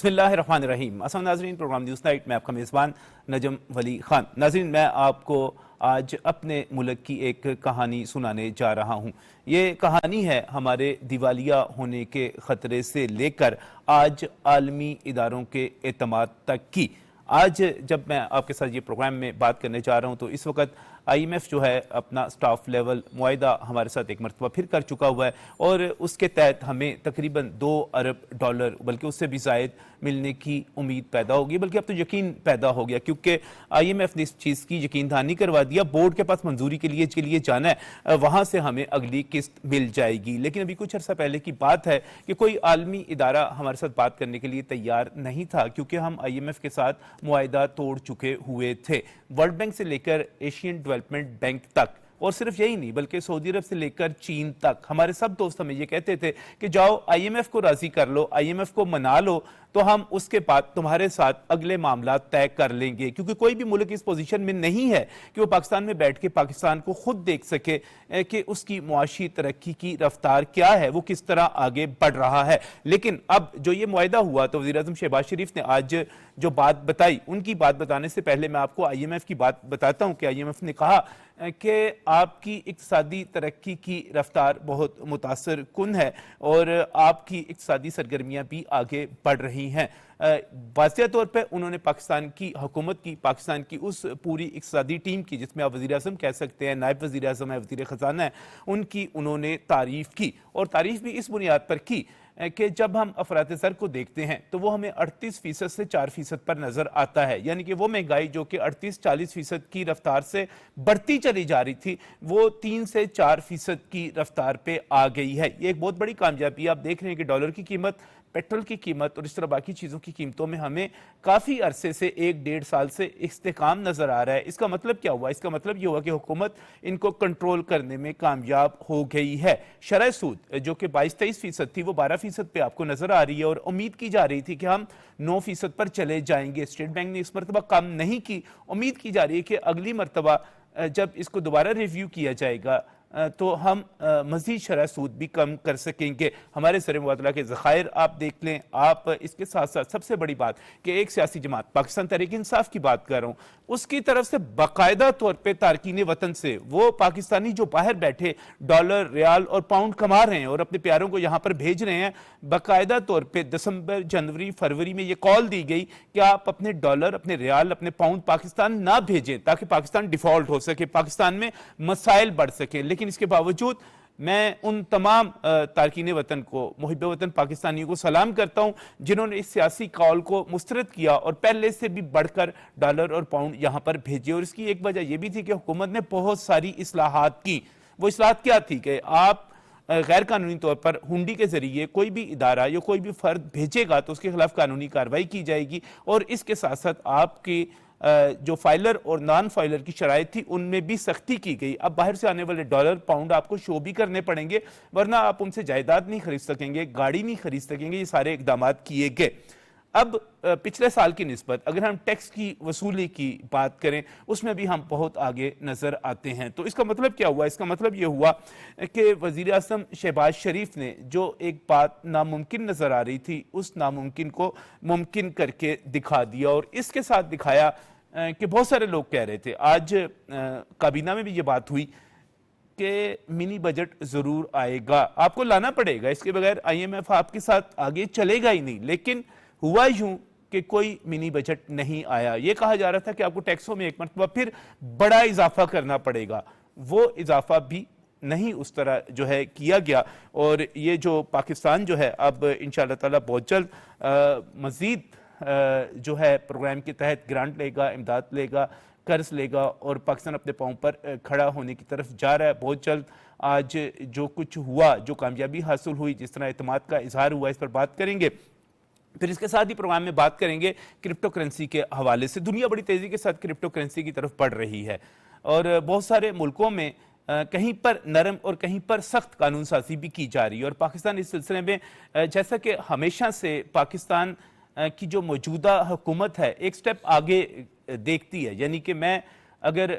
बिस्मिल्लाहिर्रहमानिर्रहीम। अस्सलाम नाज़रीन, प्रोग्राम न्यूज़ नाइट में आपका मेज़बान नजम वली खान। नाज़रीन, मैं आपको आज अपने मुल्क की एक कहानी सुनाने जा रहा हूँ। ये कहानी है हमारे दिवालिया होने के ख़तरे से लेकर आज आलमी इदारों के एतमाद तक की। आज जब मैं आपके साथ ये प्रोग्राम में बात करने जा रहा हूँ तो इस वक्त IMF जो है अपना स्टाफ लेवल मुआहिदा हमारे साथ एक मरतबा फिर कर चुका हुआ है और उसके तहत हमें तकरीबन $2 अरब बल्कि उससे भी ज़ायद मिलने की उम्मीद पैदा होगी, बल्कि अब तो यकीन पैदा हो गया क्योंकि IMF ने इस चीज़ की यकीन दहानी करवा दिया। बोर्ड के पास मंजूरी के लिए जाना है, वहाँ से हमें अगली किस्त मिल जाएगी। लेकिन अभी कुछ अर्सा पहले की बात है कि कोई आलमी इदारा हमारे साथ बात करने के लिए तैयार नहीं था क्योंकि हम IMF के साथ मुआहिदा तोड़ चुके हुए थे। वर्ल्ड बैंक से लेकर एशियन डेवलपमेंट बैंक तक, और सिर्फ यही नहीं बल्कि सऊदी अरब से लेकर चीन तक, हमारे सब दोस्त हमें ये कहते थे कि जाओ IMF को राजी कर लो, IMF को मना लो, तो हम उसके बाद तुम्हारे साथ अगले मामला तय कर लेंगे। क्योंकि कोई भी मुल्क इस पोजीशन में नहीं है कि वो पाकिस्तान में बैठ के पाकिस्तान को खुद देख सके कि उसकी मुआशी तरक्की की रफ्तार क्या है, वो किस तरह आगे बढ़ रहा है। लेकिन अब जो ये मुआहिदा हुआ तो वज़ीर आज़म शहबाज शरीफ ने आज जो बात बताई, उनकी बात बताने से पहले मैं आपको IMF की बात बताता हूं कि IMF ने कहा कि आपकी इक्तिसादी तरक्की की रफ्तार बहुत मुतासर कुन है और आपकी इक्तिसादी सरगर्मियां भी आगे बढ़ रही हैं। वाज़ेह तौर पर उन्होंने पाकिस्तान की हुकूमत की, पाकिस्तान की उस पूरी इक्तिसादी टीम की जिसमें आप वज़ीर आज़म कह सकते हैं, नायब वज़ीर आज़म है, वज़ीर ख़जाना है, उनकी उन्होंने तारीफ़ की। और तारीफ़ भी इस बुनियाद पर की कि जब हम अफरात ज़र को देखते हैं तो वो हमें 38% से 4% पर नजर आता है। यानी कि वो महंगाई जो कि 38-40% की रफ्तार से बढ़ती चली जा रही थी, वो 3 से 4% की रफ्तार पे आ गई है। ये एक बहुत बड़ी कामयाबी। आप देख रहे हैं कि डॉलर की कीमत, पेट्रोल की कीमत और इस तरह बाकी चीज़ों की कीमतों में हमें काफ़ी अरसे से 1-1.5 साल से इस्तेकाम नज़र आ रहा है। इसका मतलब क्या हुआ? इसका मतलब ये हुआ कि हुकूमत इनको कंट्रोल करने में कामयाब हो गई है। शरह सूद जो कि 22-23% थी वो 12% पे आपको नज़र आ रही है और उम्मीद की जा रही थी कि हम 9% पर चले जाएंगे। स्टेट बैंक ने इस मरतबा कम नहीं की। उम्मीद की जा रही है कि अगली मरतबा जब इसको दोबारा रिव्यू किया जाएगा तो हम मजीद शरह सूद भी कम कर सकेंगे। हमारे ज़र मुबादला के ज़खायर आप देख लें। आप इसके साथ साथ सबसे बड़ी बात कि एक सियासी जमात, पाकिस्तान तहरीक इंसाफ की बात कर रहा हूँ, उसकी तरफ से बाकायदा तौर पर तारकीन वतन से वो पाकिस्तानी जो बाहर बैठे डॉलर, रियाल और पाउंड कमा रहे हैं और अपने प्यारों को यहाँ पर भेज रहे हैं, बाकायदा तौर पर दिसंबर, जनवरी, फरवरी में ये कॉल दी गई कि आप अपने डॉलर, अपने रियाल, अपने पाउंड पाकिस्तान ना भेजें ताकि पाकिस्तान डिफॉल्ट हो सके, पाकिस्तान में मसाइल बढ़ सके। लेकिन इसके बावजूद मैं उन तमाम तारकीन वतन को, मुहिब वतन पाकिस्तानियों को सलाम करता हूं जिन्होंने इस सियासी कॉल को मुस्तरद किया और पहले से भी बढ़कर डॉलर और पाउंड यहां पर भेजे। और इसकी एक वजह यह भी थी कि हुकूमत ने बहुत सारी इस्लाहात की। वो इस्लाहात क्या थी कि आप गैर कानूनी तौर पर हुंडी के जरिए कोई भी इदारा या कोई भी फर्द भेजेगा तो उसके खिलाफ कानूनी कार्रवाई की जाएगी और इसके साथ साथ आपकी जो फाइलर और नॉन फाइलर की शराइत थी उनमें भी सख्ती की गई। अब बाहर से आने वाले डॉलर, पाउंड आपको शो भी करने पड़ेंगे, वरना आप उनसे जायदाद नहीं खरीद सकेंगे, गाड़ी नहीं खरीद सकेंगे। ये सारे इकदाम किए गए। अब पिछले साल की निस्बत अगर हम टैक्स की वसूली की बात करें उसमें भी हम बहुत आगे नजर आते हैं। तो इसका मतलब क्या हुआ? इसका मतलब यह हुआ कि वजीर आज़म शहबाज शरीफ ने जो एक बात नामुमकिन नजर आ रही थी उस नामुमकिन को मुमकिन करके दिखा दिया। और इसके साथ दिखाया कि बहुत सारे लोग कह रहे थे, आज काबीना में भी ये बात हुई कि मिनी बजट जरूर आएगा, आपको लाना पड़ेगा, इसके बगैर IMF आपके साथ आगे चलेगा ही नहीं। लेकिन हुआ यूं कि कोई मिनी बजट नहीं आया। यह कहा जा रहा था कि आपको टैक्सों में एक मरतबा फिर बड़ा इजाफा करना पड़ेगा, वो इजाफा भी नहीं उस तरह जो है किया गया। और ये जो पाकिस्तान जो है अब इंशाअल्लाह ताला बहुत जल्द मजीद जो है प्रोग्राम के तहत ग्रांट लेगा, इमदाद लेगा, कर्ज लेगा और पाकिस्तान अपने पांव पर खड़ा होने की तरफ जा रहा है बहुत जल्द। आज जो कुछ हुआ, जो कामयाबी हासिल हुई, जिस तरह एतमाद का इजहार हुआ, इस पर बात करेंगे। फिर इसके साथ ही प्रोग्राम में बात करेंगे क्रिप्टो करेंसी के हवाले से। दुनिया बड़ी तेजी के साथ क्रिप्टो करेंसी की तरफ बढ़ रही है और बहुत सारे मुल्कों में कहीं पर नरम और कहीं पर सख्त कानून साजी भी की जा रही है। और पाकिस्तान इस सिलसिले में जैसा कि हमेशा से पाकिस्तान की जो मौजूदा हुकूमत है एक स्टेप आगे देखती है। यानी कि मैं अगर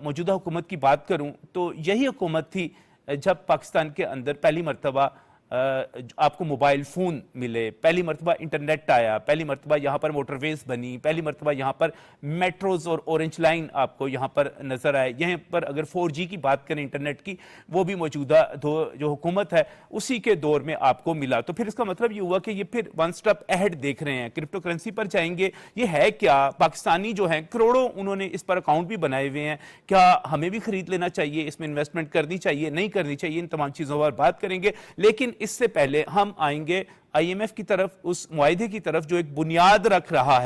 मौजूदा हुकूमत की बात करूं तो यही हुकूमत थी जब पाकिस्तान के अंदर पहली मरतबा आपको मोबाइल फ़ोन मिले, पहली मरतबा इंटरनेट आया, पहली मरतबा यहाँ पर मोटरवेज बनी, पहली मरतबा यहाँ पर मेट्रोज और ऑरेंज लाइन आपको यहाँ पर नज़र आए। यहाँ पर अगर 4G की बात करें इंटरनेट की, वो भी मौजूदा जो हुकूमत है उसी के दौर में आपको मिला। तो फिर इसका मतलब ये हुआ कि ये फिर वन स्टेप अहेड देख रहे हैं, क्रिप्टो करेंसी पर जाएंगे। ये है क्या? पाकिस्तानी जो हैं करोड़ों उन्होंने इस पर अकाउंट भी बनाए हुए हैं, क्या हमें भी खरीद लेना चाहिए? इसमें इन्वेस्टमेंट करनी चाहिए, नहीं करनी चाहिए? इन तमाम चीज़ों पर बात करेंगे। लेकिन इससे पहले हम आएंगे IMF की तरफ, उस मुआहिदे की तरफ जो एक बुनियाद रख रहा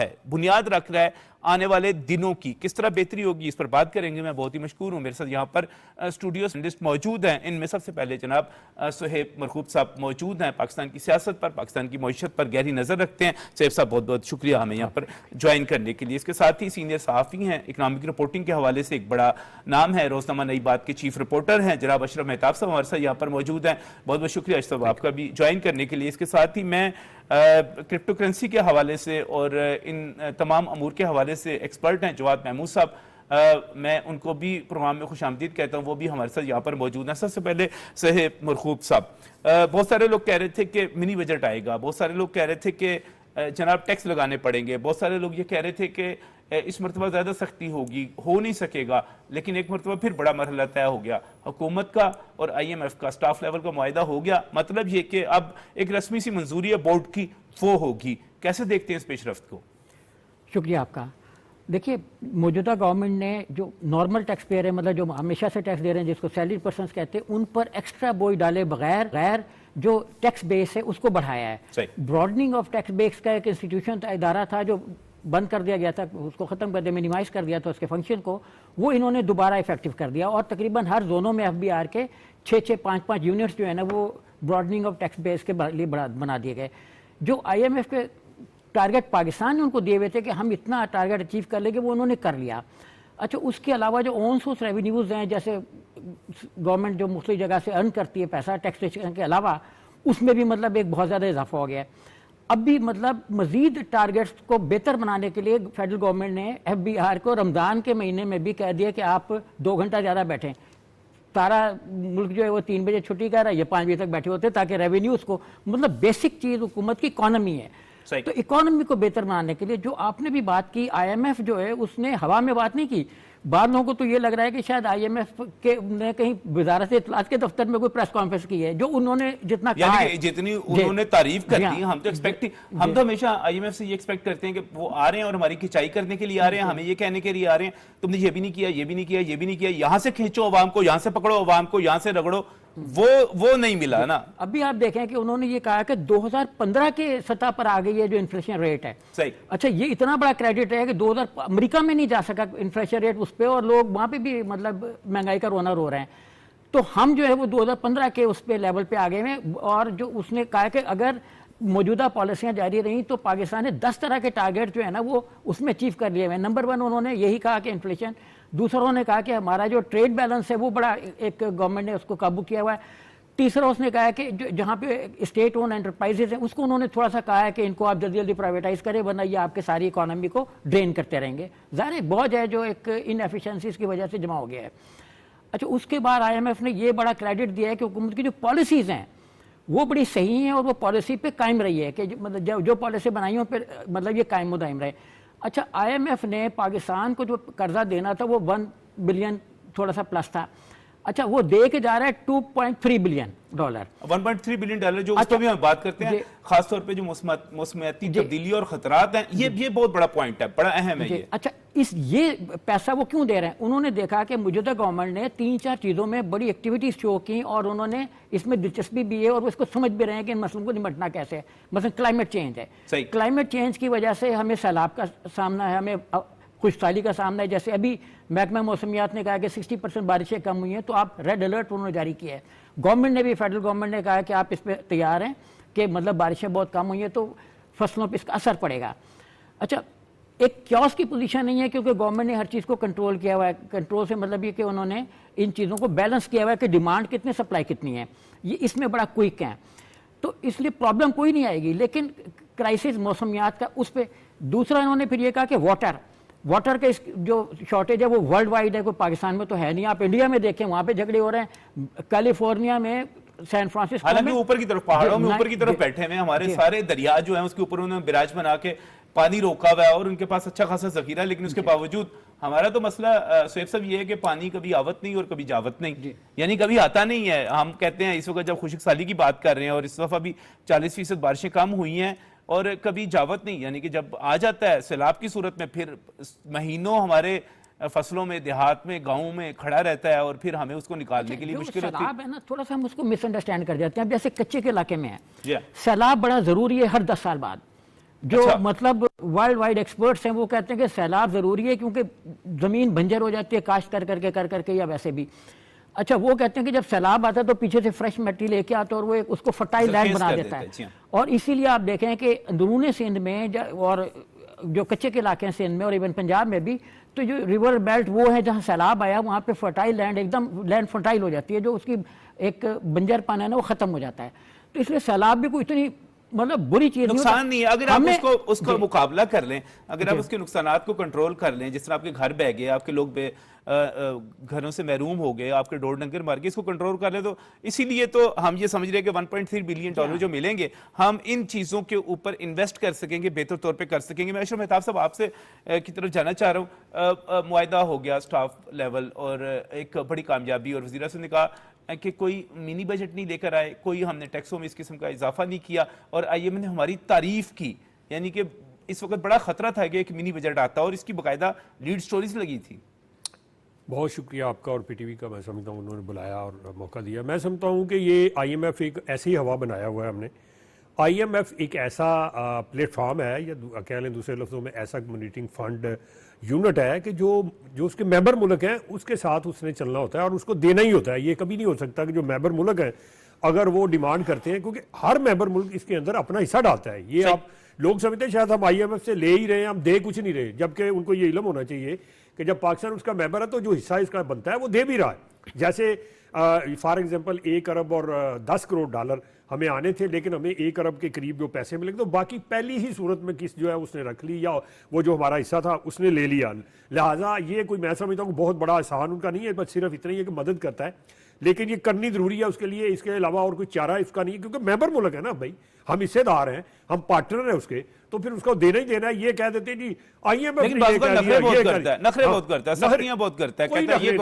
है आने वाले दिनों की, किस तरह बेहतरी होगी, इस पर बात करेंगे। मैं बहुत ही मशकूर हूं, मेरे साथ यहाँ पर स्टूडियो एनालिस्ट मौजूद हैं। इनमें सबसे पहले जनाब सुहेब मरकूब साहब मौजूद हैं, पाकिस्तान की सियासत पर, पाकिस्तान की मईशत पर गहरी नज़र रखते हैं। सुहेब साहब बहुत बहुत शुक्रिया हमें यहाँ पर ज्वाइन करने के लिए। इसके साथ ही सीनियर सहाफ़ी हैं, इकनॉमिक रिपोर्टिंग के हवाले से एक बड़ा नाम है, रोजनामा नई बात के चीफ रिपोर्टर हैं जनाब अशरफ मेहताब साहब हमारे साथ यहाँ पर मौजूद हैं। बहुत बहुत शुक्रिया अशरफ आपका भी ज्वाइन करने के लिए। इसके साथ ही मैं क्रिप्टो करेंसी के हवाले से और इन तमाम अमूर के हवाले से एक्सपर्ट हैं जवाद महमूद साहब, मैं उनको भी प्रोग्राम में खुशामदीद कहता हूँ, वो भी हमारे साथ यहाँ पर मौजूद हैं। सबसे पहले सुहेब मरकूब साहब, बहुत सारे लोग कह रहे थे कि मिनी बजट आएगा, बहुत सारे लोग कह रहे थे कि जनाब टैक्स लगाने पड़ेंगे, बहुत सारे लोग ये कह रहे थे कि इस मरतबा ज़्यादा सख्ती होगी, हो नहीं सकेगा। लेकिन एक मरतबा फिर बड़ा मरहला तय हो गया, हुकूमत का और IMF का स्टाफ लेवल का मुआहिदा हो गया। मतलब ये कि अब एक रस्मी सी मंजूरी है बोर्ड की, वो होगी। कैसे देखते हैं इस पेशरफ्त को? शुक्रिया आपका। देखिए, मौजूदा गवर्नमेंट ने जो नॉर्मल टैक्स पेयर है, मतलब जो हमेशा से टैक्स दे रहे हैं, जिसको सैलरी पर्सन्स कहते हैं, उन पर एक्स्ट्रा बोझ डाले बगैर जो टैक्स बेस है उसको बढ़ाया है। ब्रॉडनिंग ऑफ टैक्स बेस का एक इंस्टीट्यूशन इदारा था जो बंद कर दिया गया था, उसको ख़त्म कर दिया, मिनिमाइज कर दिया था उसके फंक्शन को, वो इन्होंने दोबारा इफेक्टिव कर दिया। और तकरीबन हर जोनों में FBR के 6-6, 5-5 यूनिट्स जो है ना, वो ब्रॉडनिंग ऑफ टैक्स बेस के लिए बना दिए गए। जो IMF के टारगेट पाकिस्तान ने उनको दिए हुए थे कि हम इतना टारगेट अचीव कर लेंगे, वो उन्होंने कर लिया। अच्छा, उसके अलावा जो ऑन सोर्स रेवेन्यूज़ हैं, जैसे गवर्नमेंट जो मुख्तलिफ जगह से अर्न करती है पैसा टैक्सेशन के अलावा, उसमें भी मतलब एक बहुत ज़्यादा इजाफा हो गया है। अब भी मतलब मजीद टारगेट्स को बेहतर बनाने के लिए फेडरल गवर्नमेंट ने FBR को रमज़ान के महीने में भी कह दिया कि आप 2 घंटा ज़्यादा बैठें। सारा मुल्क जो है वो 3 बजे छुट्टी कर रहा है, ये 5 बजे तक बैठे होते हैं, ताकि रेवेन्यूज़ को, मतलब बेसिक चीज़ हुकूमत की इकॉनमी है। तो इकोनॉमी को बेहतर बनाने के लिए जो आपने भी बात की, IMF जो है उसने हवा में बात नहीं की। बाद लोगों को तो ये लग रहा है कि शायद IMF के ने कहीं वजारत इत्तलात के दफ्तर में कोई प्रेस कॉन्फ्रेंस की है, जो उन्होंने जितना कहा है, जितनी उन्होंने तारीफ कर दी, हम तो हमेशा IMF से ये एक्सपेक्ट करते हैं कि वो आ रहे हैं और हमारी खिंचाई करने के लिए आ रहे हैं, हमें ये कहने के लिए आ रहे हैं तुमने ये भी नहीं किया, ये भी नहीं किया, ये भी नहीं किया, यहां से खींचो अवाम को, यहां से पकड़ो अवाम को, यहां से रगड़ो, वो नहीं मिला ना। अभी आप देखें कि उन्होंने ये कहा कि 2015 के सतह पर आ गई है जो इन्फ्लेशन रेट है। सही। अच्छा, ये इतना बड़ा क्रेडिट है कि 2000 अमेरिका में नहीं जा सका इन्फ्लेशन रेट उस पर, और लोग वहां पे भी मतलब महंगाई का रोना रो रहे हैं। तो हम जो है वो 2015 के उस पे लेवल पे आ गए हैं। और जो उसने कहा कि अगर मौजूदा पॉलिसियां जारी रही तो पाकिस्तान ने 10 तरह के टारगेट जो है ना वो उसमें अचीव कर लिए हुए। नंबर 1 उन्होंने यही कहा कि इन्फ्लेशन, दूसरा उन्होंने कहा कि हमारा जो ट्रेड बैलेंस है वो बड़ा, एक गवर्नमेंट ने उसको काबू किया हुआ है। तीसरा उसने कहा है कि जहाँ पे स्टेट ओन एंटरप्राइजेज हैं उसको उन्होंने थोड़ा सा कहा है कि इनको आप जल्दी जल्दी प्राइवेटाइज करें, वरना ये आपके सारी इकोनॉमी को ड्रेन करते रहेंगे। ज़ाहिर बोझ है जो एक इनएफिशिएंसीज की वजह से जमा हो गया है। अच्छा, उसके बाद IMF ने ये बड़ा क्रेडिट दिया है कि हुकूमत की जो पॉलिसीज़ हैं वो बड़ी सही हैं और वो पॉलिसी पे कायम रही है, कि मतलब जो पॉलिसी बनाई हो फिर मतलब ये कायम मुदायम रहे। अच्छा, IMF ने पाकिस्तान को जो कर्जा देना था वो 1 बिलियन थोड़ा सा प्लस था। अच्छा, वो दे के जा रहा है $2.3 बिलियन। 1.3 बिलियन डॉलर जो उसको भी हम बात करते हैं, खासतौर पे जो मौसमियाती तब्दीली और खतरात हैं, ये बहुत बड़ा पॉइंट है, बड़ा अहम है ये। अच्छा, ये पैसा वो क्यों दे रहे हैं? उन्होंने देखा कि मौजूदा गवर्नमेंट ने 3-4 चीज़ों में बड़ी एक्टिविटीज शो की और उन्होंने इसमें दिलचस्पी भी है और वो इसको समझ भी रहे हैं कि इन मसलों को निपटना कैसे है। मतलब क्लाइमेट चेंज है, क्लाइमेट चेंज की वजह से हमें सैलाब का सामना है, हमें खुशहाली का सामना है। जैसे अभी महकमा मौसमियात ने कहा कि 60% बारिशें कम हुई हैं, तो आप रेड अलर्ट उन्होंने जारी किया है। गवर्नमेंट ने भी, फेडरल गवर्नमेंट ने कहा कि आप इस पर तैयार हैं कि मतलब बारिशें बहुत कम हुई हैं तो फसलों पर इसका असर पड़ेगा। अच्छा, एक क्योस की पोजीशन नहीं है क्योंकि गवर्नमेंट ने हर चीज़ को कंट्रोल किया हुआ है। कंट्रोल से मतलब ये कि उन्होंने इन चीज़ों को बैलेंस किया हुआ है कि डिमांड कितनी, सप्लाई कितनी है, ये इसमें बड़ा क्विक है, तो इसलिए प्रॉब्लम कोई नहीं आएगी। लेकिन क्राइसिस मौसमियात का उस पर दूसरा इन्होंने फिर ये कहा कि वाटर का जो शॉर्टेज है वो वर्ल्ड वाइड है, कोई पाकिस्तान में तो है नहीं। आप इंडिया में देखें वहाँ पे झगड़े हो रहे हैं। कैलिफोर्निया में सैन फ्रांसिस्को हालांकि में ऊपर की तरफ, पहाड़ों में जी, ऊपर की तरफ जी, बैठे हुए हैं, हमारे जी। सारे दरिया जो हैं उसके ऊपर उन्होंने बिराज बना के पानी रोका हुआ है और उनके पास अच्छा खासा जखीरा है, लेकिन उसके बावजूद हमारा तो मसला सोएब साहब ये है कि पानी कभी आवत नहीं और कभी जावत नहीं, यानी कभी आता नहीं है। हम कहते हैं इस वक्त जब खुशक साली की बात कर रहे हैं और इस दफा भी 40% बारिशें कम हुई हैं और कभी जावत नहीं, यानी कि जब आ जाता है सैलाब की सूरत में फिर महीनों हमारे फसलों में, देहात में, गाँव में खड़ा रहता है और फिर हमें उसको निकालने के लिए जो मुश्किल होती है। सैलाब है ना, थोड़ा सा हम उसको मिसअंडरस्टैंड कर जाते हैं। अब जैसे कच्चे के इलाके में है, जी हाँ। सैलाब बड़ा जरूरी है हर 10 साल बाद। जो अच्छा। मतलब वर्ल्ड वाइड एक्सपर्ट्स हैं वो कहते हैं कि सैलाब जरूरी है क्योंकि जमीन बंजर हो जाती है काश्त कर करके या वैसे भी। अच्छा, वो कहते हैं कि जब सैलाब आता है तो पीछे से फ्रेश मिट्टी लेके आता है और वो उसको फर्टाइल लैंड सरफेस बना कर देता देता है, जी है। हाँ। और इसीलिए आप देखें कि अंदरूनी सिंध में और जो कच्चे के इलाके हैं सिंध में और इवन पंजाब में भी, तो जो रिवर बेल्ट वो है जहाँ सैलाब आया वहाँ पे फर्टाइल लैंड, एकदम लैंड फर्टाइल हो जाती है, जो उसकी एक बंजरपन है ना वो खत्म हो जाता है। तो इसलिए सैलाब भी कोई इतनी मतलब बुरी चीज नुकसान नहीं है अगर आप उसका जी। मुकाबला कर लें, अगर आप जी। उसके नुकसानात को कंट्रोल कर लें, जिस तरह आपके घर बह गए, आपके लोग घरों से महरूम हो गए, आपके ढोर डंगर मार के, इसको कंट्रोल कर लें, तो इसीलिए तो हम ये समझ रहे हैं कि 1.3 बिलियन डॉलर जो मिलेंगे हम इन चीजों के ऊपर इन्वेस्ट कर सकेंगे, बेहतर तौर पे कर सकेंगे। मैं अशरफ मेहताब साहब आपसे की तरफ जाना चाह रहा हूँ। मुआहदा हो गया स्टाफ लेवल और एक बड़ी कामयाबी, और वज़ीर आज़म ने कहा कि कोई मिनी बजट नहीं लेकर आए, कोई हमने टैक्सों में इस किस्म का इजाफा नहीं किया, और IMF ने हमारी तारीफ की, यानी कि इस वक्त बड़ा खतरा था कि एक मिनी बजट आता, और इसकी बाकायदा लीड स्टोरीज लगी थी। बहुत शुक्रिया आपका और पीटीवी का। मैं समझता हूँ उन्होंने बुलाया और मौका दिया। मैं समझता हूँ कि ये IMF एक ऐसी हवा बनाया हुआ है हमने। IMF एक ऐसा प्लेटफॉर्म है, या कह लें दूसरे लफ्ज़ों में ऐसा मॉनिटरिंग फंड यूनिट है कि जो उसके मेंबर मुल्क हैं उसके साथ उसने चलना होता है और उसको देना ही होता है। ये कभी नहीं हो सकता कि जो मेंबर मुल्क हैं अगर वो डिमांड करते हैं, क्योंकि हर मेंबर मुल्क इसके अंदर अपना हिस्सा डालता है। ये आप लोग समझते हैं शायद हम IMF से ले ही रहे हैं, हम दे कुछ नहीं रहे, जबकि उनको ये इल्म होना चाहिए कि जब पाकिस्तान उसका मेंबर है तो जो हिस्सा इसका बनता है वो दे भी रहा है। जैसे फॉर एग्जांपल 1 अरब और 10 करोड़ डॉलर हमें आने थे, लेकिन हमें 1 अरब के करीब जो पैसे मिले, तो बाकी पहली ही सूरत में किस्त जो है उसने रख ली, या वो जो हमारा हिस्सा था उसने ले लिया। लिहाजा ये कोई, मैं समझता हूँ बहुत बड़ा एहसान उनका नहीं है, बस सिर्फ इतना ही है कि मदद करता है, लेकिन ये करनी जरूरी है उसके लिए। इसके अलावा और कोई चारा इसका नहीं है, क्योंकि मेंबर मुल्क है ना भाई, हम हिस्सेदार हैं, हम पार्टनर हैं उसके, तो फिर उसको देना ही देना है। ये कह देते हैं जी IMF लेकिन नखरे बहुत करता है, नखरे बहुत करता है, सख्तियां बहुत करता है, कहता है ये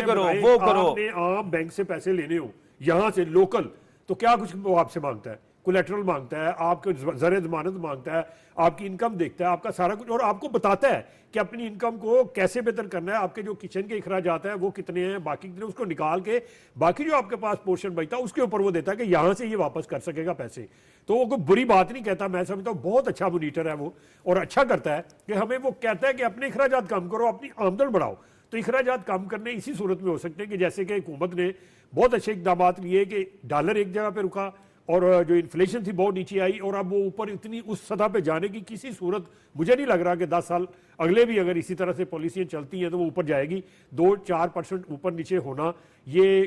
करो वो करो। आपने आम बैंक से पैसे लेने हो यहाँ से लोकल, तो क्या कुछ वो आपसे मांगता है? कोलेट्रल मांगता है, आपके ज़र जमानत मांगता है, आपकी इनकम देखता है, आपका सारा कुछ, और आपको बताता है कि अपनी इनकम को कैसे बेहतर करना है। आपके जो किचन के अखराजात हैं वो कितने हैं, बाकी कितने, उसको निकाल के बाकी जो आपके पास पोर्शन बचता है उसके ऊपर वो देता है कि यहाँ से ये वापस कर सकेगा पैसे। तो वो कोई बुरी बात नहीं कहता, मैं समझता हूँ बहुत अच्छा मॉनिटर है वो, और अच्छा करता है कि हमें वो कहता है कि अपने अखराजात कम करो, अपनी आमदन बढ़ाओ। तो अखराजात कम करने इसी सूरत में हो सकते हैं कि जैसे कि हुकूमत ने बहुत अच्छे इकदाम लिए कि डॉलर एक जगह पर रुका और जो इन्फ्लेशन थी बहुत नीचे आई, और अब वो ऊपर इतनी उस सतह पे जाने की किसी सूरत मुझे नहीं लग रहा कि 10 साल अगले भी अगर इसी तरह से पॉलिसियाँ चलती हैं तो वो ऊपर जाएगी। 2-4% ऊपर नीचे होना ये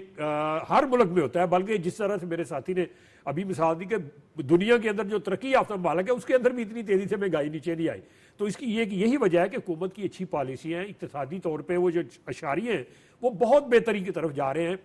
हर मुल्क में होता है। बल्कि जिस तरह से मेरे साथी ने अभी मिसाल दी कि दुनिया के अंदर जो तरक्की याफ्ता ममालिक है उसके अंदर भी इतनी तेज़ी से महंगाई नीचे नहीं आई, तो इसकी यही वजह है कि हुकूमत की अच्छी पॉलिसियाँ, इक़्तिसादी तौर पर वो जो अशारियाँ हैं वो बहुत बेहतरी की तरफ जा रहे हैं।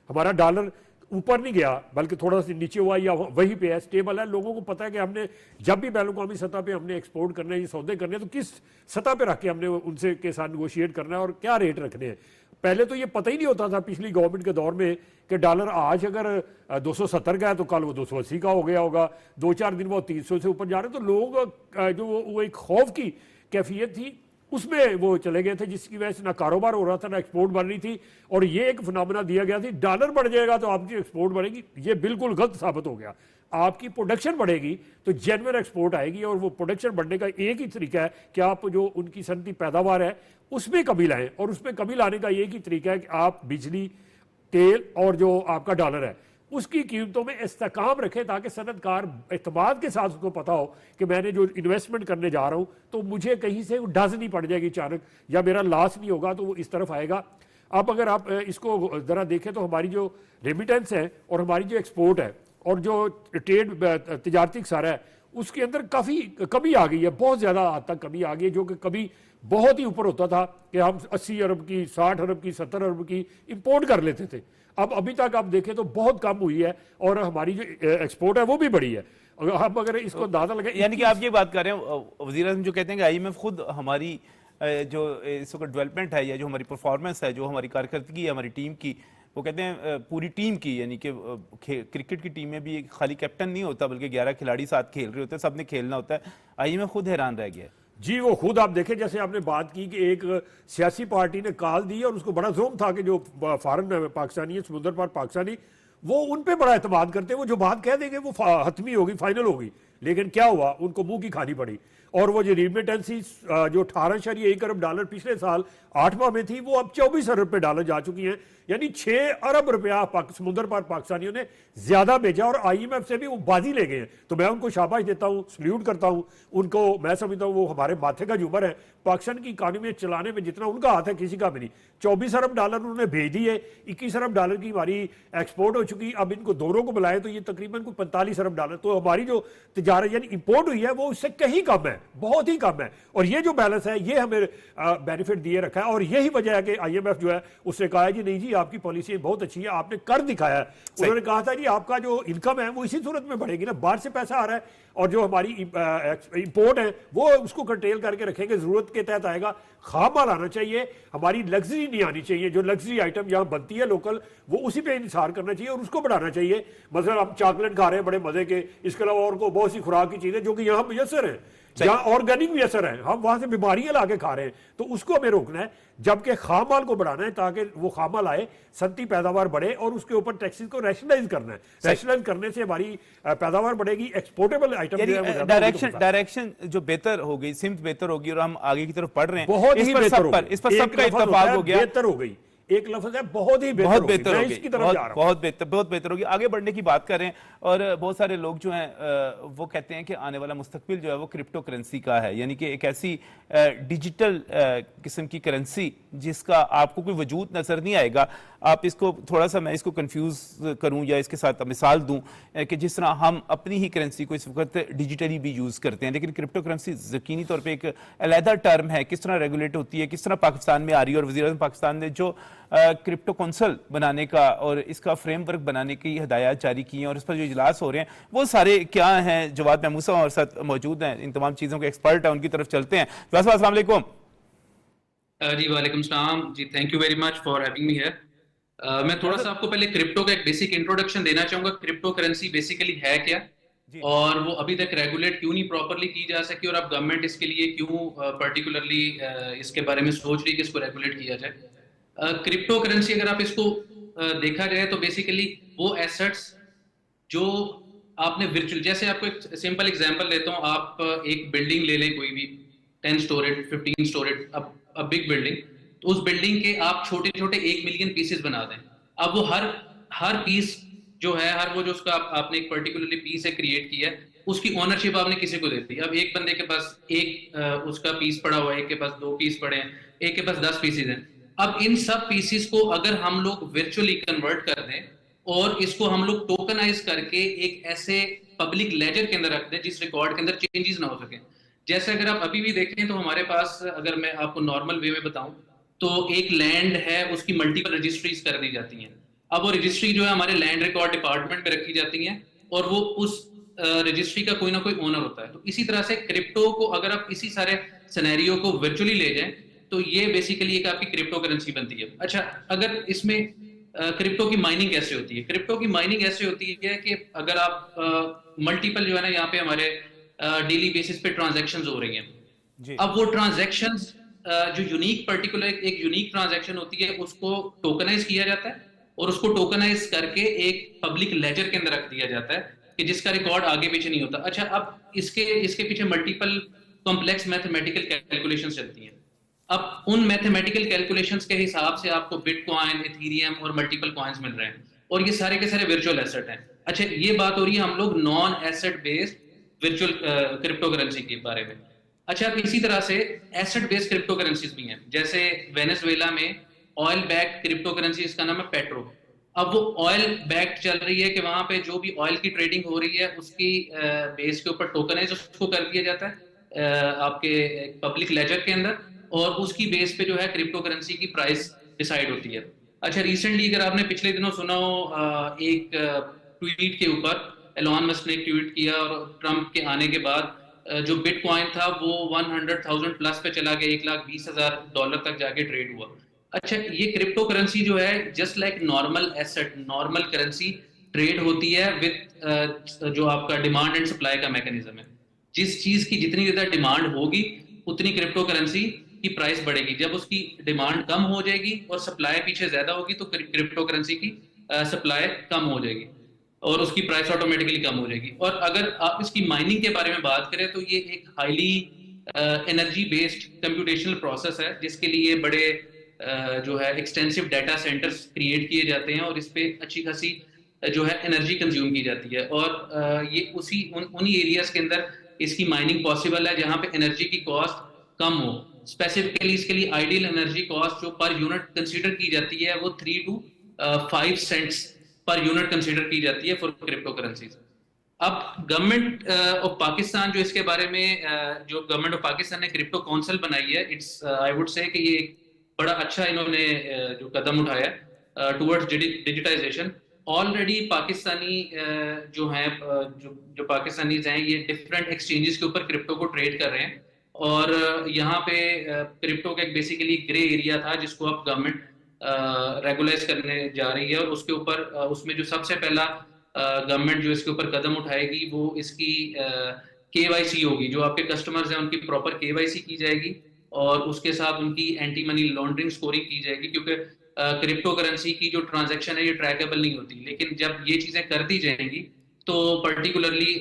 हमारा डॉलर ऊपर नहीं गया बल्कि थोड़ा सा नीचे हुआ या वहीं पे है, स्टेबल है। लोगों को पता है कि हमने जब भी बैन अवी सतह पे हमने एक्सपोर्ट करना है, ये सौदे करने हैं, तो किस सतह पे रख के हमने उनसे के साथ नेगोशिएट करना है और क्या रेट रखने हैं। पहले तो ये पता ही नहीं होता था पिछली गवर्नमेंट के दौर में कि डॉलर आज अगर 270 का है तो कल वो 280 का हो गया होगा, 2-4 दिन वो 300 से ऊपर जा रहे। तो लोग जो वो एक खौफ की कैफियत थी उसमें वो चले गए थे, जिसकी वजह से ना कारोबार हो रहा था ना एक्सपोर्ट बढ़ रही थी। और ये एक फिनोमेना दिया गया था डॉलर बढ़ जाएगा तो आपकी एक्सपोर्ट बढ़ेगी, ये बिल्कुल गलत साबित हो गया। आपकी प्रोडक्शन बढ़ेगी तो जेन्युइन एक्सपोर्ट आएगी, और वो प्रोडक्शन बढ़ने का एक ही तरीका है कि आप जो उनकी सनती पैदावार है उसमें कमी लाएं, और उसमें कमी लाने का एक ही तरीका है कि आप बिजली, तेल और जो आपका डॉलर है उसकी कीमतों में इस्तेकाम रखें, ताकि सनतकार एतमाद के साथ उसको पता हो कि मैंने जो इन्वेस्टमेंट करने जा रहा हूं तो मुझे कहीं से डज नहीं पड़ जाएगी अचानक, या मेरा लॉस नहीं होगा, तो वो इस तरफ आएगा। अब अगर आप इसको ज़रा देखें तो हमारी जो रेमिटेंस है और हमारी जो एक्सपोर्ट है और जो ट्रेड तजारती खसारा है उसके अंदर काफी कमी आ गई है, बहुत ज्यादा हद तक कमी आ गई है, जो कि कभी बहुत ही ऊपर होता था कि हम 80 अरब की, 60 अरब की, 70 अरब की इंपोर्ट कर लेते थे। अब अभी तक आप देखें तो बहुत कम हुई है, और हमारी जो एक्सपोर्ट है वो भी बढ़ी है। हम अगर इसको अंदाजा लगे, यानी कि आप ये बात कर रहे हैं, वज़ीर आज़म जो कहते हैं कि आईएमएफ खुद हमारी जो इस वक्त डेवलपमेंट है या जो हमारी परफॉर्मेंस है, जो हमारी कारकर्दगी है हमारी टीम की, वो कहते हैं पूरी टीम की, यानी कि क्रिकेट की टीम में भी एक खाली कैप्टन नहीं होता बल्कि 11 खिलाड़ी साथ खेल रहे होते हैं, सबने खेलना होता है। आईएमएफ खुद हैरान रह गया है। जी, वो खुद आप देखें, जैसे आपने बात की कि एक सियासी पार्टी ने कॉल दी और उसको बड़ा जोम था कि जो फॉरेन पाकिस्तानी है, समुद्र पार पाकिस्तानी, वो उन पे बड़ा एतमाद करते हैं, वो जो बात कह देंगे वो हतमी होगी, फाइनल होगी। लेकिन क्या हुआ, उनको मुंह की खानी पड़ी। और वो जो रिमिटेंसी जो 18.1 अरब डॉलर पिछले साल 8 माह में थी, वो अब 24 अरब पे डॉलर जा चुकी हैं, यानी 6 अरब रुपया समुद्र पार पाकिस्तानियों ने ज्यादा भेजा, और आईएमएफ से भी वो बाजी ले गए हैं। तो मैं उनको शाबाश देता हूँ, सल्यूट करता हूँ उनको। मैं समझता हूँ वो हमारे माथे का झूमर है। पाकिस्तान की इकानमी चलाने में जितना उनका हाथ है किसी का भी नहीं। 24 अरब डॉलर उन्होंने भेज दिए, 21 अरब डॉलर की हमारी एक्सपोर्ट हो चुकी। अब इनको दोनों को बुलाए तो ये तकरीबन को 45 अरब डॉलर, तो हमारी जो तिजारत यानी इंपोर्ट हुई है वो उससे कहीं कम है, बहुत ही कम है। और ये जो बैलेंस है ये हमें बेनिफिट दिए रखा है, और यही वजह है कि आईएमएफ जो है उसने कहा है जी नहीं जी, आपकी पॉलिसी बहुत अच्छी है, आपने कर दिखाया है। उन्होंने कहा था जी आपका जो इनकम है वो इसी सूरत में बढ़ेगी ना, बाहर से पैसा आ रहा है, और जो हमारी इंपोर्ट है वो उसको कंट्रोल करके रखेंगे, जरूरत के तहत आएगा। खाम माल आना चाहिए, हमारी लग्जरी नहीं आनी चाहिए। जो लग्जरी आइटम यहाँ बनती है लोकल, वो उसी पे इंसार करना चाहिए और उसको बढ़ाना चाहिए। मतलब हम चॉकलेट खा रहे हैं बड़े मजे के, इसके अलावा और को बहुत सी खुराक की चीजें जो कि यहाँ मुयसर है, जहाँ ऑर्गेनिक भी असर है, हम वहां से बीमारियां लाके खा रहे हैं, तो उसको हमें रोकना है। जबकि खाम माल को बढ़ाना है ताकि वो खाम माल आए, सनती पैदावार बढ़े, और उसके ऊपर टैक्सेस को रैशनलाइज करना है। रैशनलाइज करने से हमारी पैदावार बढ़ेगी, एक्सपोर्टेबल आइटम डायरेक्शन जो बेहतर हो गई, सिमत बेहतर होगी और हम आगे की तरफ बढ़ रहे हैं। बहुत ही बेहतर हो गई, इस पर सबका इत्तेफाक हो गया, बेहतर हो गई। एक लफ्ज है बहुत ही बहुत बेहतर हो गई, गई, इसकी तरफ जा रहा हूं। बहुत बेहतर होगी। आगे बढ़ने की बात करें, और बहुत सारे लोग जो हैं वो कहते हैं कि आने वाला मुस्तकबिल जो है वो क्रिप्टो करेंसी का है, यानी कि एक ऐसी डिजिटल किस्म की करेंसी जिसका आपको कोई वजूद नजर नहीं आएगा। आप इसको थोड़ा सा, मैं इसको कंफ्यूज करूं या इसके साथ मिसाल दूं कि जिस तरह हम अपनी ही करेंसी को इस वक्त डिजिटली भी यूज करते हैं, लेकिन क्रिप्टो करेंसी यकीनी तौर पे एक अलहदा टर्म है, किस तरह रेगुलेट होती है, किस तरह पाकिस्तान में आ रही है। और वज़ीर-ए-आज़म पाकिस्तान ने जो क्रिप्टो कौंसल बनाने का और इसका फ्रेमवर्क बनाने की हिदायत जारी की हैं और इस पर जो इजलास हो रहे हैं वो सारे क्या हैं, जवाद महमूद साहब हमारे साथ मौजूद हैं, इन तमाम चीज़ों के एक्सपर्ट हैं, उनकी तरफ चलते हैं। अस्सलाम वालेकुम। जी वालेकुम सलाम जी, thank you very much for having me here. मैं थोड़ा सा आपको पहले क्रिप्टो का एक बेसिक इंट्रोडक्शन देना चाहूंगा। क्रिप्टो करेंसी बेसिकली है क्या, और वो अभी तक रेगुलेट क्यों नहीं प्रॉपरली की जा सकी, और अब गवर्नमेंट इसके लिए क्यों पर्टिकुलरली इसके बारे में सोच रही है कि इसको रेगुलेट किया जाए। क्रिप्टो करेंसी अगर आप इसको देखा जाए तो बेसिकली वो एसेट्स जो आपने वर्चुअल, जैसे आपको एक सिंपल एग्जांपल देता हूँ, आप एक बिल्डिंग ले लें कोई भी 10 स्टोरेड 15 स्टोरेड, अब बिग बिल्डिंग, तो उस बिल्डिंग के आप छोटे छोटे 1 मिलियन पीसेस बना दें। अब वो हर पीस जो है, हर वो जो उसका आपने एक पर्टिकुलरली पीस है क्रिएट किया है, उसकी ओनरशिप आपने किसी को दे दी। अब एक बंदे के पास एक उसका पीस पड़ा हुआ है, एक के पास 2 पीस पड़े हैं, एक के पास 10 पीसेस हैं। अब इन सब पीसेस को अगर हम लोग वर्चुअली कन्वर्ट कर दें और इसको हम लोग टोकनाइज करके एक ऐसे पब्लिक लेजर के अंदर रख दें जिस रिकॉर्ड के अंदर चेंजेस ना हो सके। जैसे अगर आप अभी भी देखें तो हमारे पास, अगर मैं आपको नॉर्मल वे में बताऊं, तो एक लैंड है, उसकी मल्टीपल रजिस्ट्रीज कर दी जाती हैं। अब वो रजिस्ट्री जो है हमारे लैंड रिकॉर्ड डिपार्टमेंट में रखी जाती हैं, और वो उस रजिस्ट्री का कोई ना कोई ओनर होता है। तो इसी तरह से क्रिप्टो को अगर आप इसी सारे सिनेरियो को वर्चुअली ले जाएं तो ये बेसिकली एक आपकी क्रिप्टो करेंसी बनती है। अच्छा, अगर इसमें क्रिप्टो की माइनिंग कैसे होती है? क्रिप्टो की माइनिंग ऐसे होती है कि अगर आप मल्टीपल जो है ना, यहाँ पे हमारे डेली बेसिस पे ट्रांजैक्शंस हो रही हैं। अब वो ट्रांजैक्शंस जो यूनिक पर्टिकुलर एक यूनिक ट्रांजैक्शन होती है उसको टोकनाइज किया जाता है, और उसको टोकनाइज करके एक पब्लिक लेजर के अंदर रख दिया जाता है कि जिसका रिकॉर्ड आगे पीछे नहीं होता। अच्छा, अब इसके पीछे मल्टीपल कॉम्प्लेक्स मैथमेटिकल कैलकुलेशंस चलती हैं। अब उन मैथमेटिकल कैलकुलेशंस के हिसाब से आपको बिटकॉइन, इथेरियम और मल्टीपल कॉइन्स मिल रहे हैं, और ये सारे के सारे वर्चुअल एसेट हैं। अच्छा, ये बात हो रही है हम लोग non asset based virtual crypto currency के बारे में। अच्छा, अब इसी तरह से एसेट बेस्ड क्रिप्टो करेंसीज भी हैं। जैसे वेनेजुएला में ऑयल बैक क्रिप्टो करेंसी, इसका नाम है पेट्रो। अब वो ऑयल बैक्ड चल रही है कि वहां पे जो भी ऑयल की ट्रेडिंग हो रही है उसकी बेस के ऊपर टोकनाइज उसको कर दिया जाता है आपके पब्लिक लेजर के अंदर, और उसकी बेस पे जो है क्रिप्टो करेंसी की प्राइस डिसाइड होती है। अच्छा, रिसेंटली अगर आपने पिछले दिनों सुना हो एक ट्वीट के ऊपर एलॉन मस्क ने एक ट्वीट किया, और ट्रंप के आने के बाद जो बिटकॉइन था वो 100,000 प्लस पे चला गया, $1,20,000 तक जाके ट्रेड हुआ। अच्छा, ये क्रिप्टो करेंसी जो है just like normal asset, normal currency trade होती है विद जो आपका डिमांड एंड सप्लाई का मैकेनिज्म है। जिस चीज की जितनी ज्यादा डिमांड होगी उतनी क्रिप्टो करेंसी की प्राइस बढ़ेगी। जब उसकी डिमांड कम हो जाएगी और सप्लाई पीछे ज्यादा होगी तो क्रिप्टो करेंसी की सप्लाई कम हो जाएगी और उसकी प्राइस ऑटोमेटिकली कम हो जाएगी। और अगर आप इसकी माइनिंग के बारे में बात करें तो ये एक highly energy based computational process है, जिसके लिए बड़े जो है एक्सटेंसिव डाटा सेंटर्स क्रिएट किए जाते हैं और इस पे अच्छी खासी जो है एनर्जी कंज्यूम की जाती है। और ये उन्हीं एरियाज के अंदर इसकी माइनिंग पॉसिबल है जहां पे एनर्जी की कॉस्ट कम हो। स्पेसिफिकली इसके लिए आइडियल एनर्जी कॉस्ट जो पर यूनिट कंसीडर की जाती है वो 3 to 5 cents per unit consider की जाती है फॉर क्रिप्टो करेंसीज। अब गवर्नमेंट ऑफ पाकिस्तान जो इसके बारे में जो गवर्नमेंट ऑफ पाकिस्तान ने क्रिप्टो काउंसिल बनाई है, इट्स आई वुड से कि ये एक बड़ा अच्छा इन्होंने जो कदम उठाया टुवर्ड्स डिजिटाइजेशन। ऑलरेडी पाकिस्तानी जो हैं जो पाकिस्तानीज हैं ये डिफरेंट एक्सचेंजेस के ऊपर क्रिप्टो को ट्रेड कर रहे हैं, और यहाँ पे क्रिप्टो का एक बेसिकली ग्रे एरिया था जिसको अब गवर्नमेंट रेगुलाइज करने जा रही है। और उसके ऊपर उसमें जो सबसे पहला गवर्नमेंट जो इसके ऊपर कदम उठाएगी वो इसकी केवाईसी होगी। जो आपके कस्टमर्स हैं उनकी प्रॉपर केवाईसी की जाएगी और उसके साथ उनकी एंटी मनी लॉन्ड्रिंग स्कोरिंग की जाएगी, क्योंकि क्रिप्टो करेंसी की जो ट्रांजैक्शन है ये ट्रैकेबल नहीं होती। लेकिन जब ये चीजें कर दी जाएंगी तो पर्टिकुलरली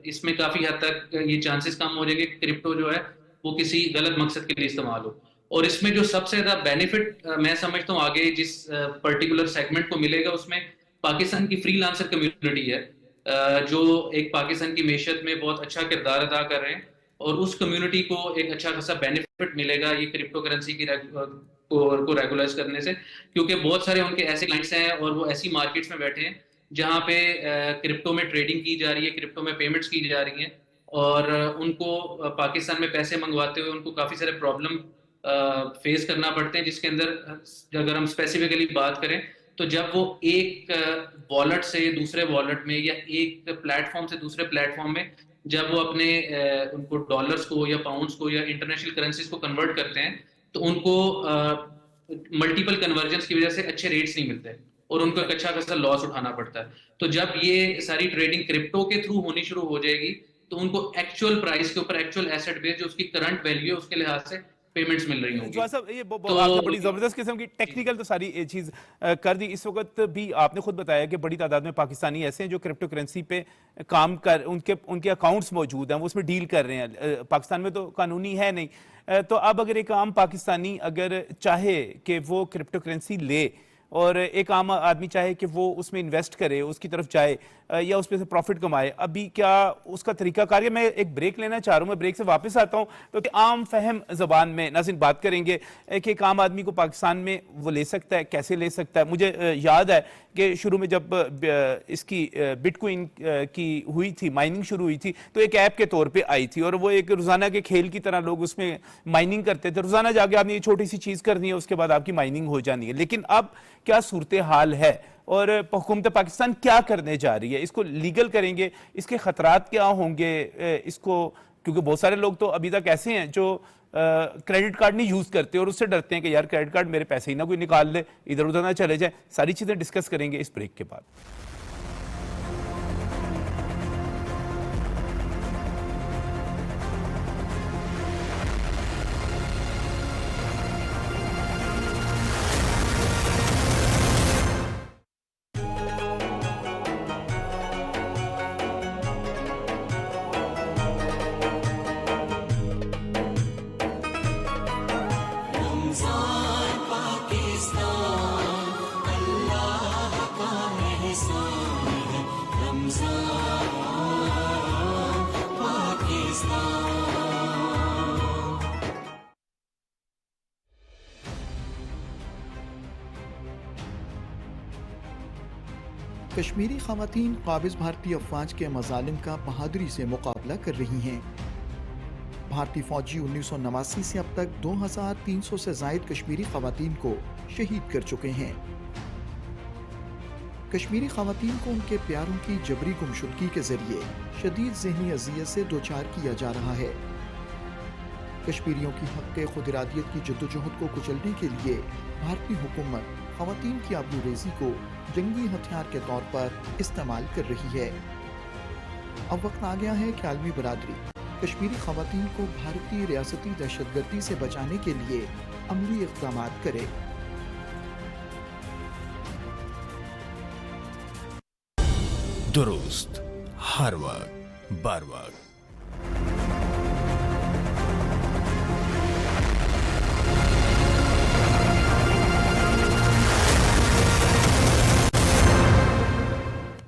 इसमें काफी हद तक ये चांसेस कम हो जाएंगे कि क्रिप्टो जो है वो किसी गलत मकसद के लिए इस्तेमाल हो। और इसमें जो सबसे ज्यादा बेनिफिट मैं समझता हूँ आगे जिस पर्टिकुलर सेगमेंट को मिलेगा उसमें पाकिस्तान की फ्रीलांसर कम्युनिटी है, जो एक पाकिस्तान की मैशत में बहुत अच्छा किरदार अदा कर रहे हैं, और उस कम्युनिटी को एक अच्छा खासा बेनिफिट मिलेगा ये क्रिप्टो करेंसी की को रेगुलाइज करने से, क्योंकि बहुत सारे उनके ऐसे क्लाइंट्स हैं और वो ऐसी मार्केट्स में बैठे हैं जहाँ पे क्रिप्टो में ट्रेडिंग की जा रही है, क्रिप्टो में पेमेंट्स की जा रही हैं, और उनको पाकिस्तान में पैसे मंगवाते हुए उनको काफी सारे प्रॉब्लम फेस करना पड़ते हैं। जिसके अंदर अगर हम स्पेसिफिकली बात करें तो जब वो एक वॉलेट से दूसरे वॉलेट में या एक प्लेटफॉर्म से दूसरे प्लेटफॉर्म में जब वो अपने उनको डॉलर्स को या पाउंड्स को या इंटरनेशनल करेंसीज को कन्वर्ट करते हैं तो उनको मल्टीपल कन्वर्जन्स की वजह से अच्छे रेट्स नहीं मिलते और उनको एक अच्छा खासा लॉस उठाना पड़ता है। तो जब ये सारी ट्रेडिंग क्रिप्टो के थ्रू होनी शुरू हो जाएगी तो उनको एक्चुअल प्राइस के ऊपर एक्चुअल एसेट बेस जो उसकी करंट वैल्यू है उसके लिहाज से पेमेंट्स मिल रही होंगी। साहब ये आपने बड़ी जबरदस्त किस्म की टेक्निकल तो सारी चीज कर दी। इस वक्त भी आपने खुद बताया कि बड़ी तादाद में पाकिस्तानी ऐसे हैं जो क्रिप्टो करेंसी पे काम कर उनके अकाउंट्स मौजूद हैं, वो उसमें डील कर रहे हैं। पाकिस्तान में तो कानूनी है नहीं। तो अब अगर एक आम पाकिस्तानी अगर चाहे कि वो क्रिप्टो करेंसी ले और एक आम आदमी चाहे कि वो उसमें इन्वेस्ट करे, उसकी तरफ जाए या उसमें से प्रॉफिट कमाए, अभी क्या उसका तरीकाकार है? मैं एक ब्रेक लेना चाह रहा हूं, मैं ब्रेक से वापस आता हूं तो आम फहम जबान में नाज़रीन बात करेंगे कि एक आम आदमी को पाकिस्तान में वो ले सकता है, कैसे ले सकता है। मुझे याद है कि शुरू में जब इसकी बिटकॉइन की हुई थी, माइनिंग शुरू हुई थी, तो एक ऐप के तौर पर आई थी और वो एक रोजाना के खेल की तरह लोग उसमें माइनिंग करते थे। रोजाना जाके आपने ये छोटी सी चीज करनी है, उसके बाद आपकी माइनिंग हो जानी है। लेकिन अब क्या सूरत हाल है और हुकूमत पाकिस्तान क्या करने जा रही है? इसको लीगल करेंगे, इसके खतरात क्या होंगे इसको? क्योंकि बहुत सारे लोग तो अभी तक ऐसे हैं जो क्रेडिट कार्ड नहीं यूज करते और उससे डरते हैं कि यार क्रेडिट कार्ड मेरे पैसे ही ना कोई निकाल ले, इधर उधर ना चले जाए। सारी चीजें डिस्कस करेंगे इस ब्रेक के बाद। कश्मीरी खवातीन काबिज भारतीय अफवाज के मजालिम का बहादुरी से मुकाबला कर रही हैं। भारतीय फौजी 1989 से अब तक 2300 से जायद कश्मीरी खवातीन को शहीद कर चुके हैं। कश्मीरी खवातीन को उनके प्यारों की जबरी गुमशुदगी के जरिए शदीद ज़हनी अज़ियत से दोचार किया जा रहा है। कश्मीरियों की हक़ खुदइरादियत की जद्दोजहद को कुचलने के लिए भारतीय हुकूमत खवातीन की आबरूरेज़ी को जंगी हथियार के तौर पर इस्तेमाल कर रही है। अब वक्त आ गया है कि आलमी बरादरी कश्मीरी खवातीन को भारतीय रियासती दहशतगर्दी से बचाने के लिए अमली इक़दाम करे। दुरुस्त हर वक्त बर वक्त।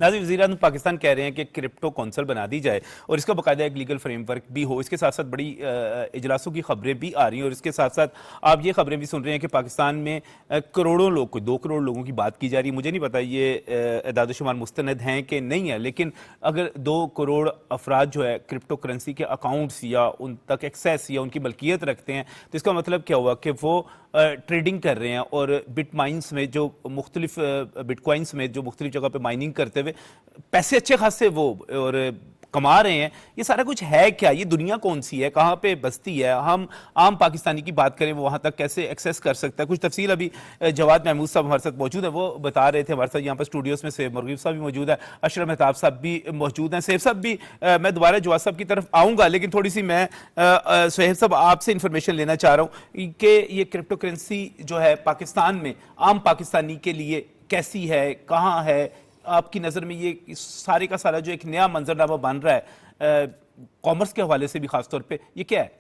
नाज़रीन, वज़ीर-ए-आज़म पाकिस्तान कह रहे हैं कि क्रिप्टो कौंसल बना दी जाए और इसका बाकायदा एक लीगल फ्रेमवर्क भी हो। इसके साथ साथ बड़ी इजलासों की खबरें भी आ रही हैं और इसके साथ साथ आप ये खबरें भी सुन रहे हैं कि पाकिस्तान में करोड़ों लोग, कोई 2 करोड़ लोगों की बात की जा रही है। मुझे नहीं पता ये एदाद-ओ-शुमार मुस्तनद हैं कि नहीं है, लेकिन अगर 2 करोड़ अफराद जो है क्रिप्टो करेंसी के अकाउंट्स या उन तक एक्सेस या उनकी मलकियत रखते हैं, तो इसका मतलब क्या हुआ कि वो ट्रेडिंग कर रहे हैं और बिटमाइंस में जो मुख्तलिफ बिटकॉइंस में जो मुख्तलिफ जगह पे माइनिंग करते हुए पैसे अच्छे खासे वो और कमा रहे हैं। ये सारा कुछ है क्या? ये दुनिया कौन सी है, कहाँ पे बसती है? हम आम पाकिस्तानी की बात करें, वो वहाँ तक कैसे एक्सेस कर सकता है? कुछ तफसील अभी जवाद महमूद साहब हमारे साथ मौजूद है, वो बता रहे थे। हमारे साथ यहाँ पर स्टूडियोज़ में सैफ मुर्गिब साहब भी मौजूद है, अशरफ मेहताब साहब भी मौजूद हैं, सैफ साहब भी। मैं दोबारा जवाद साहब की तरफ आऊँगा, लेकिन थोड़ी सी मैं सैफ साहब आपसे इंफॉर्मेशन लेना चाह रहा हूँ कि ये क्रिप्टो करेंसी जो है पाकिस्तान में आम पाकिस्तानी के लिए कैसी है, कहाँ है? आपकी नज़र में ये सारे का सारा जो एक नया मंजरनामा बन रहा है कॉमर्स के हवाले से भी खास तौर पे, ये क्या है?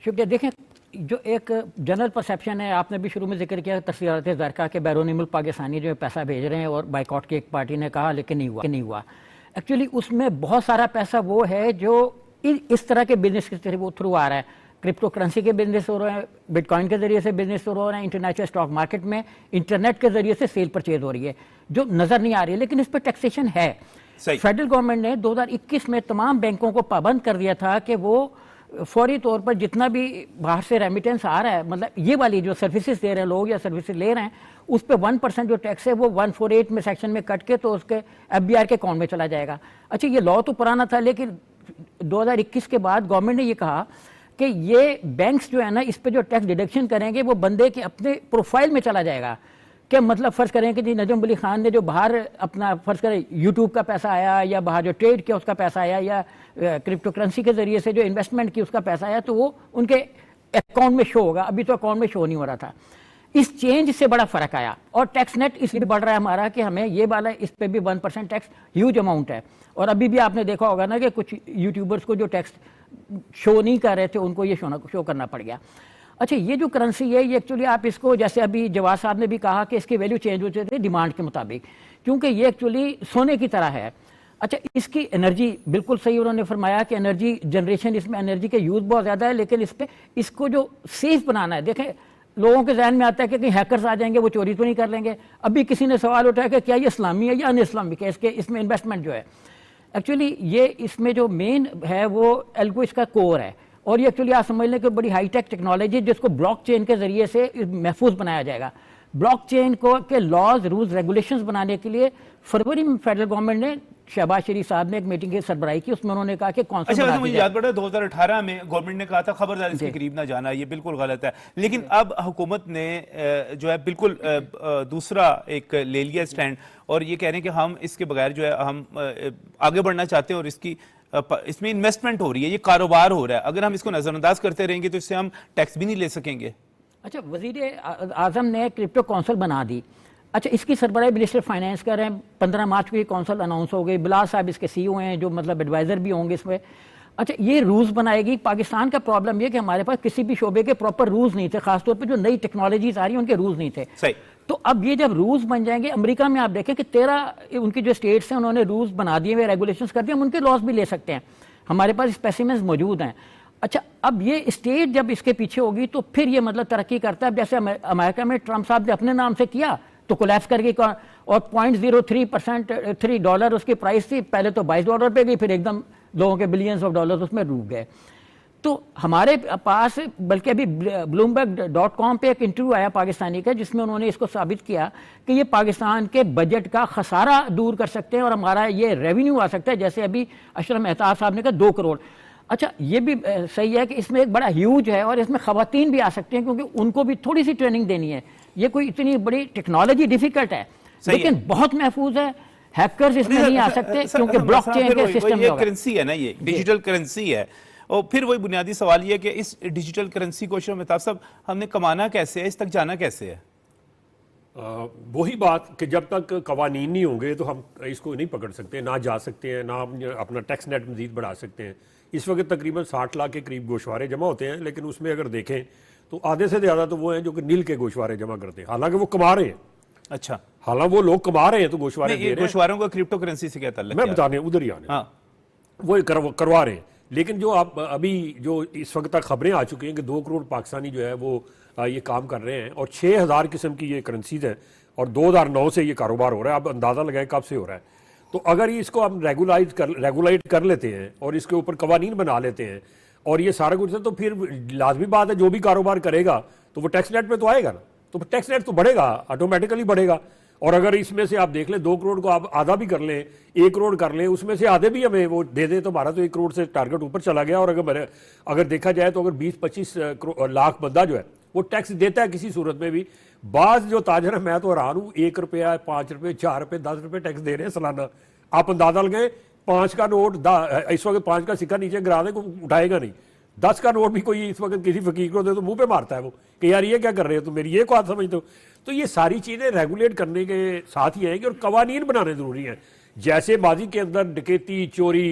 शुक्रिया। देखें, जो एक जनरल परसेप्शन है, आपने भी शुरू में जिक्र किया तस्वीरात ज़रका के बैरूनी मुल्क पाकिस्तानी जो पैसा भेज रहे हैं और बाइकआउट की एक पार्टी ने कहा, लेकिन नहीं हुआ। एक्चुअली उसमें बहुत सारा पैसा वो है जो इस तरह के बिजनेस के थ्रू आ रहा है। क्रिप्टो करेंसी के बिजनेस हो रहे हैं, बिटकॉइन के जरिए से बिजनेस हो रहे हैं, इंटरनेशनल स्टॉक मार्केट में इंटरनेट के जरिए से सेल परचेज हो रही है जो नज़र नहीं आ रही है, लेकिन इस पर टैक्सेशन है। फेडरल गवर्नमेंट ने 2021 में तमाम बैंकों को पाबंद कर दिया था कि वो फौरी तौर पर जितना भी बाहर से रेमिटेंस आ रहा है, मतलब ये वाली जो सर्विसेज दे रहे हैं लोग या सर्विसेज ले रहे हैं, उस पर 1% जो टैक्स है वो 148 में सेक्शन में कट के तो उसके FBR के अकाउंट में चला जाएगा। अच्छा, ये लॉ तो पुराना था, लेकिन 2021 के बाद गवर्नमेंट ने ये कहा कि ये बैंक्स जो है ना, इस पे जो टैक्स डिडक्शन करेंगे वो बंदे के अपने प्रोफाइल में चला जाएगा। कि मतलब फ़र्ज़ करें कि जी नजम वली खान ने जो बाहर अपना फ़र्ज़ करें यूट्यूब का पैसा आया या बाहर जो ट्रेड किया उसका पैसा आया या क्रिप्टो करेंसी के ज़रिए से जो इन्वेस्टमेंट की उसका पैसा आया, तो वो उनके अकाउंट में शो होगा। अभी तो अकाउंट में शो नहीं हो रहा था। इस चेंज से बड़ा फ़र्क आया और टैक्स नेट इसलिए बढ़ रहा है हमारा कि हमें ये वाला इस पर भी 1% टैक्स ह्यूज अमाउंट है। और अभी भी आपने देखा होगा ना कि कुछ यूट्यूबर्स को जो टैक्स शो नहीं कर रहे थे उनको ये शो करना पड़ गया। अच्छा, ये जो करेंसी है ये एक्चुअली आप इसको, जैसे अभी जवाद साहब ने भी कहा कि इसकी वैल्यू चेंज होती है डिमांड के मुताबिक, क्योंकि ये एक्चुअली सोने की तरह है। अच्छा, इसकी एनर्जी बिल्कुल सही उन्होंने फरमाया कि एनर्जी जनरेशन, इसमें एनर्जी के यूज़ बहुत ज़्यादा है, लेकिन इस पर इसको जो सेफ बनाना है, देखें लोगों के जहन में आता है कि कहीं हैकर्स आ जाएंगे वो चोरी तो नहीं कर लेंगे। अभी किसी ने सवाल उठाया कि क्या ये इस्लामी है या अन इस्लामिक है, इसमें इन्वेस्टमेंट जो है। एक्चुअली ये इसमें जो मेन है वो एल्गो इसका कोर है और ये एक्चुअली आप समझ लें कि बड़ी हाईटेक टेक्नोलॉजी जिसको ब्लॉकचेन के जरिए से महफूज बनाया जाएगा। ब्लॉकचेन को के लॉज, रूल्स, रेगुलेशंस बनाने के लिए फरवरी में फेडरल गवर्नमेंट ने, शहबाज शरीफ साहब ने एक मीटिंग की सरबराही की, उसमें उन्होंने कहा कि कौन सा मुझे याद पड़ा 2018 में गवर्नमेंट ने कहा था खबरदार इसके करीब ना जाना, ये बिल्कुल गलत है। लेकिन अब हुकूमत ने जो है बिल्कुल दूसरा एक ले लिया स्टैंड और ये कह रहे हैं कि हम इसके बगैर जो है हम आगे बढ़ना चाहते हैं और इसमें इन्वेस्टमेंट हो रही है, ये कारोबार हो रहा है। अगर हम इसको नजरअंदाज करते रहेंगे तो इससे हम टैक्स भी नहीं ले सकेंगे। अच्छा, वज़ीर आज़म ने क्रिप्टो काउंसिल बना दी। अच्छा, इसकी सरबराही मिनिस्टर फाइनेंस कर रहे हैं। 15 मार्च को ये काउंसिल अनाउंस हो गई। बिलाल साहब इसके CEO हैं जो मतलब एडवाइज़र भी होंगे इसमें। अच्छा, ये रूल्स बनाएगी। पाकिस्तान का प्रॉब्लम ये कि हमारे पास किसी भी शोबे के प्रॉपर रूल्स नहीं थे, खासतौर पर जो नई टेक्नोलॉजीज आ रही हैं उनके रूल्स नहीं थे। सही। तो अब ये जब रूल्स बन जाएंगे, अमेरिका में आप देखें कि 13 उनकी जो स्टेट्स हैं उन्होंने रूल्स बना दिए हुए, रेगुलेशंस कर दिए, हम उनके लॉस भी ले सकते हैं। हमारे पास स्पेसिमेंस मौजूद हैं। अच्छा, अब ये स्टेट जब इसके पीछे होगी तो फिर ये मतलब तरक्की करता है। जैसे अमेरिका में ट्रंप साहब ने अपने नाम से किया, तो कोलैप्स करके और 0.03% $3 उसकी प्राइस थी, पहले तो $22 पे गई, फिर एकदम लोगों के बिलियंस ऑफ डॉलर्स उसमें डूब गए। तो हमारे पास बल्कि अभी bloomberg.com पे एक इंटरव्यू आया पाकिस्तानी का, जिसमें उन्होंने इसको साबित किया कि ये पाकिस्तान के बजट का खसारा दूर कर सकते हैं और हमारा ये रेवेन्यू आ सकता है, जैसे अभी अशरफ मेहताब साहब ने कहा 2 करोड़। अच्छा, ये भी सही है कि इसमें एक बड़ा ह्यूज है और इसमें खवातीन भी आ सकते हैं, क्योंकि उनको भी थोड़ी सी ट्रेनिंग देनी है। ये कोई इतनी बड़ी टेक्नोलॉजी डिफिकल्ट है, लेकिन बहुत महफूज है, हैकर्स इसमें नहीं आ सकते क्योंकि ब्लॉकचेन के सिस्टम में करेंसी है ना, ये डिजिटल करेंसी है। और फिर वही बुनियादी सवाल ये कि इस डिजिटल करेंसी को अशरफ मेहताब साहब हमने कमाना कैसे है, इस तक जाना कैसे है? वही बात कि जब तक कवानीन नहीं होंगे तो हम इसको नहीं पकड़ सकते, ना जा सकते हैं, ना अपना टैक्स नेट मजीद बढ़ा सकते हैं। इस वक्त तकरीबन 60 लाख के करीब गोशवारे जमा होते हैं, लेकिन उसमें अगर देखें तो आधे से ज़्यादा तो वो हैं जो कि नील के गोशवारे जमा करते हैं, हालांकि वो कमा रहे हैं। अच्छा, हालांकि वो लोग कमा रहे हैं तो गोशवारे दे रहे हैं। गोशवारों का क्रिप्टो करेंसी से क्या ताल्लुक? मैं बताने उधर ही आने, हाँ, वो करवा रहे हैं। लेकिन जो आप अभी जो इस वक्त तक खबरें आ चुकी हैं कि 2 करोड़ पाकिस्तानी जो है वो ये काम कर रहे हैं और 6000 किस्म की ये करेंसीज हैं और 2009 से ये कारोबार हो रहा है। आप अंदाज़ा लगाएं कब से हो रहा है। तो अगर इसको हम रेगुलेट कर लेते हैं और इसके ऊपर कवानीन बना लेते हैं और ये सारा कुछ है, तो फिर लाजमी बात है जो भी कारोबार करेगा तो वो टैक्स नेट में तो आएगा ना, तो टैक्स नेट तो बढ़ेगा, ऑटोमेटिकली बढ़ेगा। और अगर इसमें से आप देख लें 2 करोड़ को आप आधा भी कर लें, 1 करोड़ कर लें, उसमें से आधे भी हमें वो दे दें तो हमारा तो 1 करोड़ से टारगेट ऊपर चला गया। और अगर देखा जाए तो अगर 20-25 लाख बंदा जो है वो टैक्स देता है किसी सूरत में भी। बाज जो ताजर है, मैं तो हैरान हूँ, 1 रुपया, 5 रुपये, 4 रुपये, 10 रुपये टैक्स दे रहे हैं सालाना। आप अंदाजा लगाएं, 5 का नोट इस वक्त 5 का सिक्का नीचे गिरा दे, को उठाएगा नहीं। 10 का नोट भी कोई इस वक्त किसी फकीर को दे तो मुंह पे मारता है वो कि यार ये क्या कर रहे हो, तो मेरी ये बात समझते हो। तो ये सारी चीज़ें रेगुलेट करने के साथ ही आएंगी और कवानीन बनाने ज़रूरी हैं। जैसे माजी के अंदर डकैती, चोरी,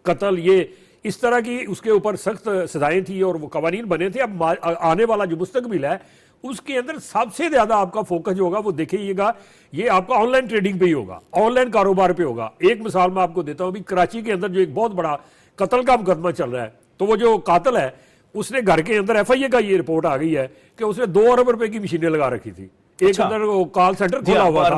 कत्ल, ये इस तरह की उसके ऊपर सख्त सजाएं थी और वो कवानीन बने थे। अब आने वाला जो मुस्तकबिल है उसके अंदर सबसे ज़्यादा आपका फोकस जो होगा वो देखिएगा, ये आपका ऑनलाइन ट्रेडिंग पे ही होगा, ऑनलाइन कारोबार पे होगा। एक मिसाल मैं आपको देता हूँ, अभी कराची के अंदर जो एक बहुत बड़ा कत्ल का मुकदमा चल रहा है, तो वो जो कातिल है उसने घर के अंदर FIA का ये रिपोर्ट आ गई है कि उसने 2 अरब रुपए की मशीनें लगा रखी थी। एक अंदर वो कॉल सेंटर खोला हुआ था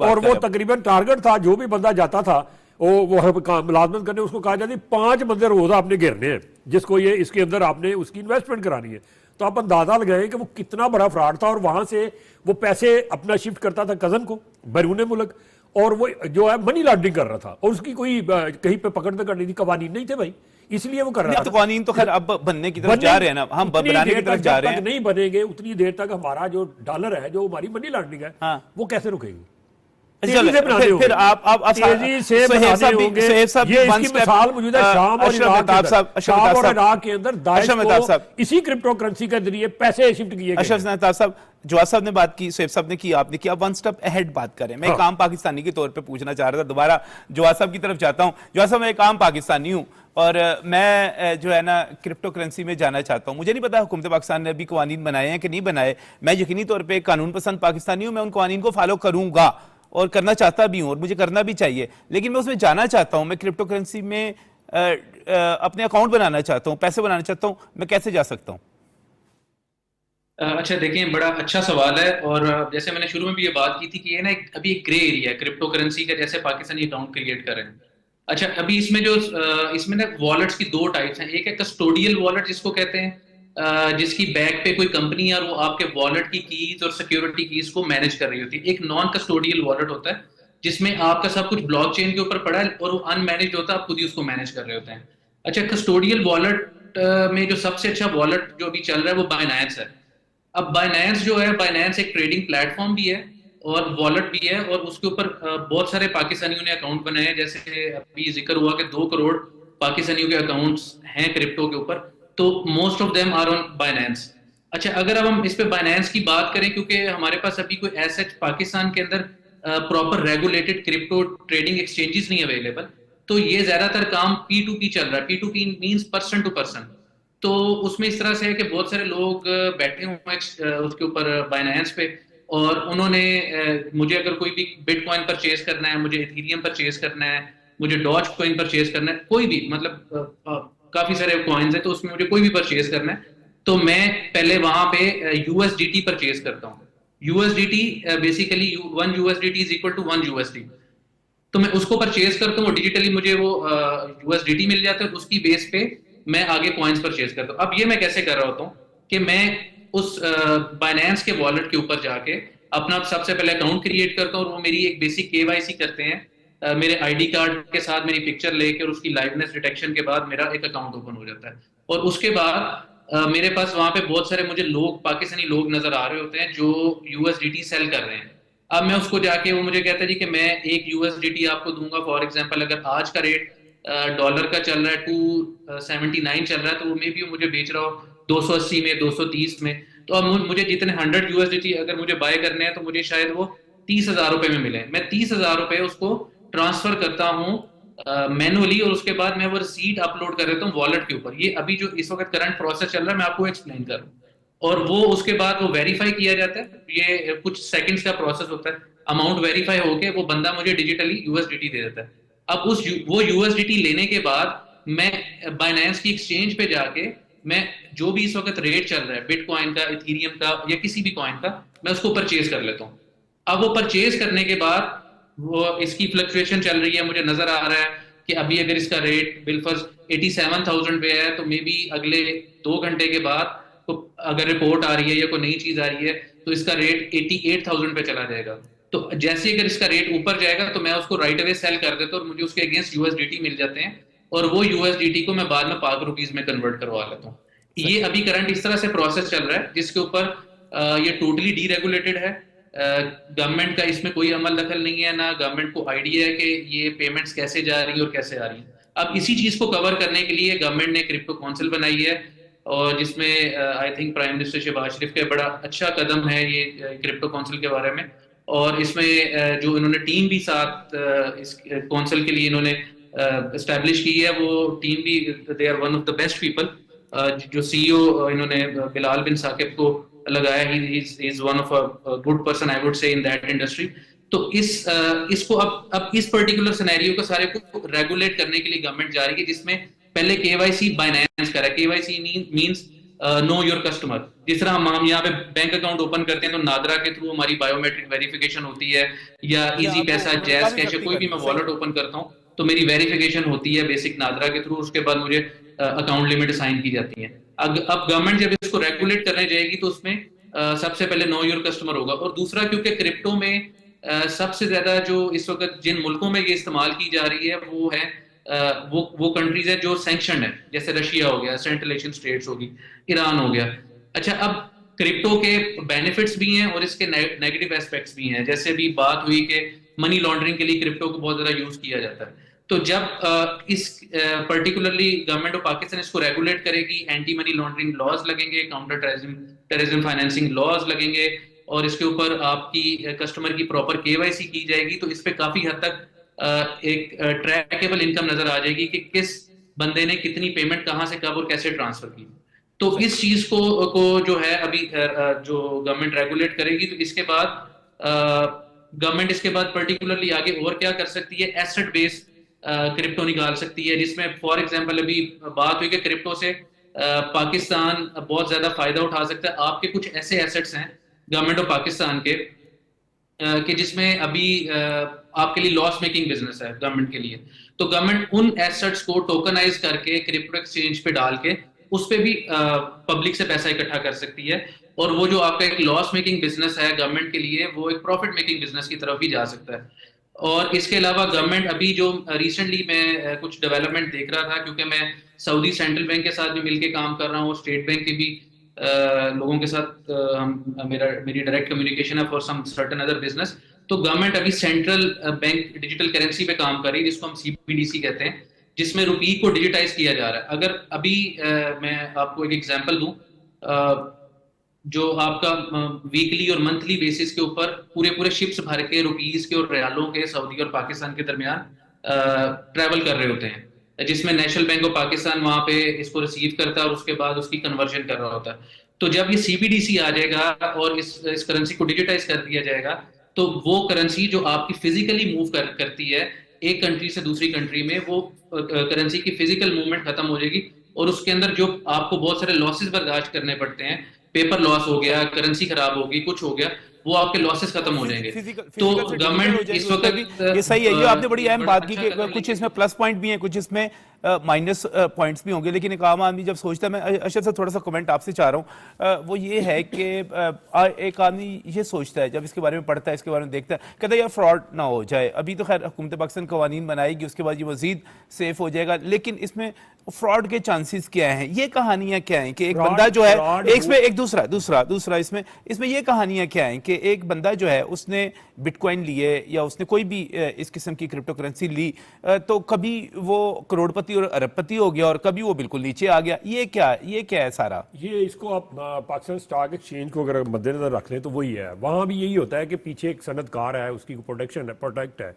और वो तकरीबन टारगेट था, जो भी बंदा जाता था वो मुलाजमत करने, उसको कहा जाती 5 बंदे रोजा आपने घेरने हैं जिसको ये इसके अंदर आपने उसकी इन्वेस्टमेंट करानी है। तो आप अंदाजा लगाएं कि वो कितना बड़ा फ्रॉड था। और वहां से वो पैसे अपना शिफ्ट करता था कजन को बैरून मुल्क, और वो जो है मनी लॉन्ड्रिंग कर रहा था और उसकी कोई कहीं पे पकड़ तो करनी थी, कवानीन नहीं थे भाई, इसलिए वो कर रहा था। तो कवानीन तो खैर अब बनने की तरफ जा रहे हैं ना, हम बनाने की तरफ जा रहे हैं। नहीं बनेंगे उतनी देर तक हमारा जो डॉलर है, जो हमारी मनी लॉन्ड्रिंग है, हाँ, वो कैसे रुकेगी? फिर आप तेजी से बनाने होंगे। ये इसकी मिसाल मौजूदा शाम और इराक के अंदर दाइश को इसी क्रिप्टो करेंसी के जरिए पैसे शिफ्ट किए गए। अशरफ मेहताब साहब, जवाद साहब ने बात की, सोहेब साहब ने की, आपने किया, वन स्टेप अहेड बात करें। मैं एक आम पाकिस्तानी के तौर पे पूछना चाह रहा था, दोबारा जवाद साहब की तरफ जाता हूं। जवाद साहब, मैं एक आम पाकिस्तानी हूं और मैं जो है ना क्रिप्टो करेंसी में जाना चाहता हूं। मुझे नहीं पता हुकूमत पाकिस्तान ने अभी कवानीन बनाए हैं कि नहीं बनाए। मैं यकीनी तौर पर कानून पसंद पाकिस्तानी हूं, मैं उन कवानीन को फॉलो करूंगा और करना चाहता भी हूं और मुझे करना भी चाहिए, लेकिन मैं उसमें जाना चाहता हूं। मैं क्रिप्टो करेंसी में अपने अकाउंट बनाना चाहता हूं, पैसे बनाना चाहता हूं, मैं कैसे जा सकता हूं? अच्छा, देखिए, बड़ा अच्छा सवाल है। और जैसे मैंने शुरू में भी ये बात की थी कि ये ना अभी एक ग्रे एरिया है क्रिप्टो करेंसी का, जैसे पाकिस्तानी अकाउंट क्रिएट करें। अच्छा, अभी इसमें ना वॉलेट्स की 2 टाइप्स हैं। एक है कस्टोडियल वॉलेट जिसको कहते हैं, जिसकी बैक पे कोई कंपनी है और वो आपके वॉलेट की कीज और सिक्योरिटी कीज को मैनेज कर रही होती है। एक नॉन कस्टोडियल वॉलेट होता है जिसमें आपका सब कुछ ब्लॉकचेन के ऊपर पड़ा है और वो अनमैनेज्ड होता है, आप खुद ही उसको मैनेज कर रहे होते हैं। अच्छा, कस्टोडियल वॉलेट में जो सबसे अच्छा वॉलेट जो अभी चल रहा है वो बाइनेंस है। अब बाइनेंस जो है, बाइनेंस एक ट्रेडिंग प्लेटफॉर्म भी है और वॉलेट भी है, और उसके ऊपर बहुत सारे पाकिस्तानियों ने अकाउंट बनाए हैं। जैसे अभी जिक्र हुआ कि 2 करोड़ पाकिस्तानियों के अकाउंट्स हैं क्रिप्टो के ऊपर, तो most of them are on Binance. अच्छा, अगर अब हम इस पे बाइनेंस की बात करें, क्योंकि हमारे पास अभी कोई ऐसा पाकिस्तान के अंदर proper regulated crypto trading exchanges नहीं अवेलेबल, तो ये ज्यादातर काम P2P चल रहा है। P2P means person to person. तो उसमें इस तरह से है कि बहुत सारे लोग बैठे हुए हैं उसके ऊपर बाइनेंस पे, और उन्होंने मुझे अगर कोई भी बिटकॉइन परचेज करना है, मुझे इथेरियम परचेज करना है, मुझे डॉज कॉइन परचेज करना है, कोई भी, मतलब काफी सारे कॉइन्स है, तो उसमें मुझे कोई भी परचेज करना है, तो मैं पहले वहां पे USDT परचेज करता हूँ। USDT basically 1 USDT is equal to 1 USD। तो मैं उसको परचेज करता हूँ, डिजिटली मुझे वो USDT मिल जाता है, उसकी बेस पे मैं आगे कॉइन्स परचेज करता हूँ। अब ये मैं कैसे कर रहा होता हूँ कि मैं उस बाइनेंस के वॉलेट के ऊपर जाके अपना सबसे पहले अकाउंट क्रिएट करता हूँ, और वो मेरी एक बेसिक KYC करते हैं मेरे ID कार्ड के साथ मेरी पिक्चर लेके, और उसकी लाइवनेस डिटेक्शन के बाद मेरा एक अकाउंट ओपन हो जाता है। और उसके बाद मेरे पास वहां पे बहुत सारे मुझे लोग, पाकिस्तानी लोग नजर आ रहे होते हैं जो USDT सेल कर रहे हैं। अब मैं उसको जाके, वो मुझे कहता है जी कि मैं 1 USDT आपको दूंगा, फॉर एग्जांपल अगर आज का रेट डॉलर का चल रहा है 279 चल रहा है, तो वो मे भी मुझे बेच रहा हो 280 में, 230 में। तो अब मुझे जितने 100 USDT अगर मुझे बाय करने हैं, तो मुझे शायद वो 30,000 रुपए में मिले। मैं 30,000 रुपए उसको ट्रांसफर करता हूँ मैनुअली, और उसके बाद मैं वो रिसीट अपलोड कर देता हूँ वॉलेट के ऊपर। ये अभी जो इस वक्त करंट प्रोसेस चल रहा है, मैं आपको एक्सप्लेन कर रहा हूँ। और वो उसके बाद वो वेरीफाई किया जाता है, ये कुछ सेकंड्स का प्रोसेस होता है। अमाउंट वेरीफाई होके वो बंदा मुझे डिजिटली USDT दे देता है। अब वो USDT लेने के बाद मैं बाइनेंस की एक्सचेंज पे जाके मैं जो भी इस वक्त रेट चल रहा है बिटकॉइन का, इथेरियम का, या किसी भी कॉइन का, मैं उसको परचेज कर लेता हूँ। अब वो परचेज करने के बाद वो इसकी फ्लक्चुएशन चल रही है, मुझे नजर आ रहा है कि अभी अगर इसका रेट बिलफर्ज 87,000 पे है, तो मे बी अगले 2 घंटे के बाद तो अगर रिपोर्ट आ रही है या कोई नई चीज आ रही है, तो इसका रेट 88,000 पे चला जाएगा। तो जैसे अगर इसका रेट ऊपर जाएगा, तो मैं उसको राइट अवे सेल कर देता हूँ, और मुझे उसके अगेंस्ट USDT मिल जाते हैं, और वो USDT को मैं बाद में पाक रुपीज में कन्वर्ट करवा लेता हूँ। ये अभी करंट इस तरह से प्रोसेस चल रहा है, जिसके ऊपर ये टोटली डीरेगुलेटेड है। गवर्नमेंट का इसमें कोई अमल दखल नहीं है, ना गवर्नमेंट को आइडिया है कि ये पेमेंट्स कैसे जा रही है और कैसे आ रही है। अब इसी चीज को कवर करने के लिए गवर्नमेंट ने क्रिप्टो काउंसिल बनाई है, और जिसमें I think prime minister Shahbaz Sharif का बड़ा अच्छा कदम है ये क्रिप्टो काउंसिल के बारे में। और इसमें जो इन्होंने टीम भी साथ इस काउंसिल के लिए इन्होंने एस्टैब्लिश की है, वो टीम भी they are one of the best people. जो CEO इन्होंने बिलाल बिन साकिब को लगाया, he is one of a good person I would say in that industry. तो इसको अब इस पर्टिकुलर सिनेरियो को सारे को रेगुलेट करने के लिए गवर्नमेंट जा रही है, जिसमें पहले KYC बाइनेंस करा। KYC means know your customer. जिस तरह हम यहाँ पे बैंक अकाउंट ओपन करते हैं, तो नादरा के थ्रू हमारी बायोमेट्रिक वेरिफिकेशन होती है, या इजी पैसा, जैज कैश, कोई भी मैं वॉलेट ओपन करता हूँ तो मेरी वेरिफिकेशन होती है बेसिक नादरा के थ्रू। उसके बाद मुझे अकाउंट लिमिट असाइन की जाती है। अब गवर्नमेंट जब इसको रेगुलेट करने जाएगी, तो उसमें सबसे पहले नो योर कस्टमर होगा। और दूसरा, क्योंकि क्रिप्टो में सबसे ज्यादा जो इस वक्त जिन मुल्कों में ये इस्तेमाल की जा रही है, वो है वो कंट्रीज है जो सैंक्शन है, जैसे रशिया हो गया, सेंट्रल एशियन स्टेट्स होगी, ईरान हो गया। अच्छा, अब क्रिप्टो के बेनिफिट्स भी हैं और इसके नेगेटिव एस्पेक्ट्स भी हैं। जैसे भी बात हुई कि मनी लॉन्ड्रिंग के लिए क्रिप्टो को बहुत ज्यादा यूज किया जाता है। तो जब इस पर्टिकुलरली गवर्नमेंट ऑफ पाकिस्तान इसको रेगुलेट करेगी, एंटी मनी लॉन्ड्रिंग लॉज लगेंगे, काउंटर टेररिज्म फाइनेंसिंग लॉज लगेंगे, और इसके ऊपर आपकी कस्टमर की प्रॉपर KYC की जाएगी, तो इस पे काफी हद तक एक ट्रैकेबल इनकम नजर आ जाएगी कि किस बंदे ने कितनी पेमेंट कहां से कब और कैसे ट्रांसफर की। तो इस चीज को जो है अभी जो गवर्नमेंट रेगुलेट करेगी, तो इसके बाद गवर्नमेंट इसके बाद पर्टिकुलरली आगे और क्या कर सकती है, एसेट बेस्ड क्रिप्टो निकाल सकती है, जिसमें फॉर एग्जांपल अभी बात हुई कि क्रिप्टो से पाकिस्तान बहुत ज्यादा फायदा उठा सकता है। आपके कुछ ऐसे एसेट्स हैं गवर्नमेंट ऑफ पाकिस्तान के कि जिसमें अभी आपके लिए लॉस मेकिंग बिजनेस है गवर्नमेंट के लिए, तो गवर्नमेंट उन एसेट्स को टोकनाइज करके क्रिप्टो एक्सचेंज पे डाल के उस पे भी पब्लिक से पैसा इकट्ठा कर सकती है, और वो जो आपका एक लॉस मेकिंग बिजनेस है गवर्नमेंट के लिए, वो एक प्रॉफिट मेकिंग बिजनेस की तरफ भी जा सकता है। और इसके अलावा गवर्नमेंट अभी जो रिसेंटली मैं कुछ डेवलपमेंट देख रहा था, क्योंकि मैं सऊदी सेंट्रल बैंक के साथ भी मिलकर काम कर रहा हूँ, स्टेट बैंक के भी लोगों के साथ मेरी डायरेक्ट कम्युनिकेशन है for some certain other business. तो गवर्नमेंट अभी सेंट्रल बैंक डिजिटल करेंसी पे काम कर रही है, जिसको हम CBDC कहते हैं, जिसमें रुपये को डिजिटाइज किया जा रहा है। अगर अभी मैं आपको एक एग्जांपल दूं, जो आपका वीकली और मंथली बेसिस के ऊपर पूरे शिप्स भर के रुपीस के और रियालों के सऊदी और पाकिस्तान के दरमियान ट्रैवल कर रहे होते हैं, जिसमें नेशनल बैंक ऑफ पाकिस्तान वहां पे इसको रिसीव करता है और उसके बाद उसकी कन्वर्जन कर रहा होता है। तो जब ये CBDC आ जाएगा और इस करेंसी को डिजिटाइज कर दिया जाएगा, तो वो करेंसी जो आपकी फिजिकली मूव करती है एक कंट्री से दूसरी कंट्री में, वो करेंसी की फिजिकल मूवमेंट खत्म हो जाएगी, और उसके अंदर जो आपको बहुत सारे लॉसेस बर्दाश्त करने पड़ते हैं, पेपर लॉस हो गया, करेंसी खराब होगी, कुछ हो गया, वो आपके लॉसेस खत्म हो जाएंगे। फिजिकल तो से डिजिटल हो गवर्नमेंट जाएगी इस उसमें भी। वक्त ये सही है, ये आपने बड़ी अहम बड़ा बात की अच्छा कि कदम कुछ लेके इसमें प्लस पॉइंट भी हैं, कुछ इसमें माइनस पॉइंट्स भी होंगे, लेकिन एक आम आदमी जब सोचता है, मैं अशरफ से थोड़ा सा कमेंट आपसे चाह रहा हूँ, वो ये है कि एक आदमी ये सोचता है, जब इसके बारे में पढ़ता है, इसके बारे में देखता है, कहता है यार फ्रॉड ना हो जाए। अभी तो खैर हुकूमत पाकिस्तान कवानीन बनाएगी, उसके बाद ये मजीद सेफ हो जाएगा, लेकिन इसमें फ्रॉड के चांसेस क्या हैं, ये कहानियां क्या हैं कि एक Fraud- बंदा जो है fraud एक इसमें एक दूसरा इसमें ये कहानियां क्या हैं कि एक बंदा जो है उसने बिटकॉइन लिए या उसने कोई भी इस किस्म की क्रिप्टो करेंसी ली, तो कभी वो करोड़पति और अरबपति हो गया और कभी वो बिल्कुल नीचे आ गया। ये क्या है सारा? ये इसको आप पाकिस्तान स्टॉक एक्सचेंज को अगर मद्देनजर रख लें तो वही है। वहाँ भी यही होता है कि पीछे एक सनदकार है, उसकी प्रोटेक्ट है,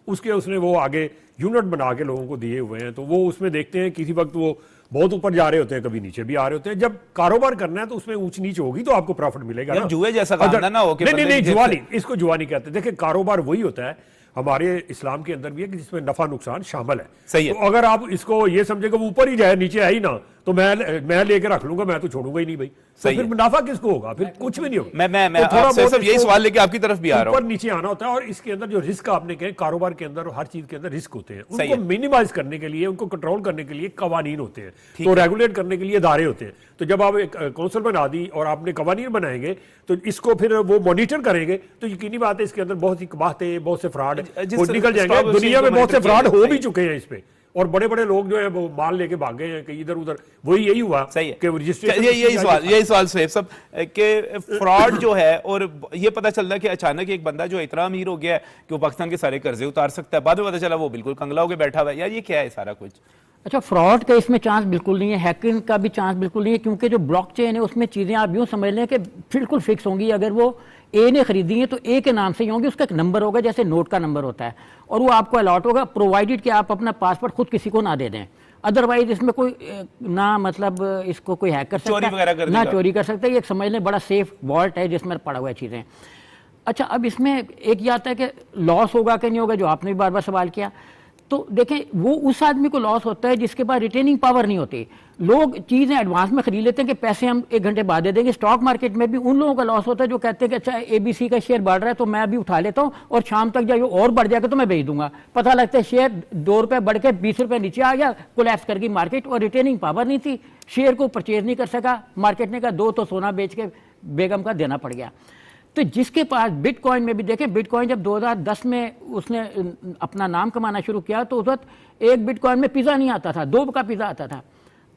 उसने वो आगे यूनिट बना के लोगों को दिए हुए हैं, तो वो उसमें देखते हैं किसी वक्त वो बहुत ऊपर जा रहे होते हैं, कभी नीचे भी आ रहे होते हैं। जब कारोबार करना है तो उसमें ऊंच नीच होगी तो आपको प्रॉफिट मिलेगा ना। जुए जैसा काम ना हो कि नहीं, जुआ नहीं, इसको जुआ नहीं कहते। देखिए, कारोबार वही होता है, हमारे इस्लाम के अंदर भी है कि जिसमें नफा नुकसान शामिल है। सही है। तो अगर आप इसको ये समझेगा वो ऊपर ही जाए नीचे है ही ना, तो मैं लेके रख लूंगा, मैं तो छोड़ूंगा ही नहीं भाई, तो फिर मुनाफा किसको होगा? फिर कुछ भी नहीं होगा। मैं तो थोड़ा आपसे बहुत सब यही इसको सवाल लेके आपकी तरफ भी आ रहा ऊपर हूँ। नीचे आना होता है, और इसके अंदर जो रिस्क आपने कहे, कारोबार के अंदर हर चीज के अंदर रिस्क होते हैं, सही उनको है। मिनिमाइज करने के लिए, उनको कंट्रोल करने के लिए कवानीन होते हैं, तो रेगुलेट करने के लिए इदारे होते हैं। तो जब आप एक कौंसिल बना दी और आपने कवानीन बनाएंगे तो इसको फिर वो मॉनिटर करेंगे, तो यकीनी बात है इसके अंदर बहुत सी कबाहते, बहुत से फ्रॉड निकल जाएंगे। दुनिया में बहुत से फ्रॉड हो भी चुके हैं इस पे, और बड़े बड़े लोग जो है वो माल लेके भाग गए हैं कहीं इधर उधर। वही यही हुआ सही है कि रजिस्ट्रेशन यही सवाल सुहेब साहब कि फ्रॉड जो है, और ये पता चल रहा है कि अचानक एक बंदा जो इतना अमीर हो गया है कि वो पाकिस्तान के सारे कर्जे उतार सकता है, बाद में पता चला वो बिल्कुल कंगला होकर बैठा हुआ है। यार ये क्या है सारा कुछ? अच्छा, फ्रॉड का इसमें चांस बिल्कुल नहीं है, हैकिंग का भी चांस बिल्कुल नहीं है, क्योंकि जो ब्लॉकचेन है उसमें चीज़ें आप यूँ समझ लें कि बिल्कुल फिक्स होंगी। अगर वो ए ने खरीदी है तो ए के नाम से ही होंगी, उसका एक नंबर होगा जैसे नोट का नंबर होता है, और वो आपको अलॉट होगा, प्रोवाइडेड कि आप अपना पासवर्ड खुद किसी को ना दे दें। अदरवाइज इसमें कोई ना मतलब इसको कोई हैक कर सकता है ना चोरी कर सकता है। ये समझ लें बड़ा सेफ वॉल्ट है जिसमें पड़ा हुआ है चीज़ें। अच्छा, अब इसमें एक ये आता है कि लॉस होगा कि नहीं होगा, जो आपने भी बार बार सवाल किया। तो देखें, वो उस आदमी को लॉस होता है जिसके पास रिटेनिंग पावर नहीं होती। लोग चीज़ें एडवांस में खरीद लेते हैं कि पैसे हम 1 घंटे बाद दे देंगे। स्टॉक मार्केट में भी उन लोगों का लॉस होता है जो कहते हैं कि अच्छा ABC का शेयर बढ़ रहा है तो मैं अभी उठा लेता हूं और शाम तक जब और बढ़ जाएगा तो मैं बेच दूंगा। पता लगता है शेयर 2 रुपये बढ़ के 20 रुपये नीचे आ गया, कोलैप्स कर गई मार्केट, और रिटेनिंग पावर नहीं थी, शेयर को परचेज नहीं कर सका। मार्केट ने कहा 2 तो सोना बेच के बेगम का देना पड़ गया। तो जिसके पास बिटकॉइन में भी देखें, बिटकॉइन जब 2010 में उसने अपना नाम कमाना शुरू किया तो उस वक्त एक बिटकॉइन में पिज़्ज़ा नहीं आता था, 2 का पिज़्ज़ा आता था।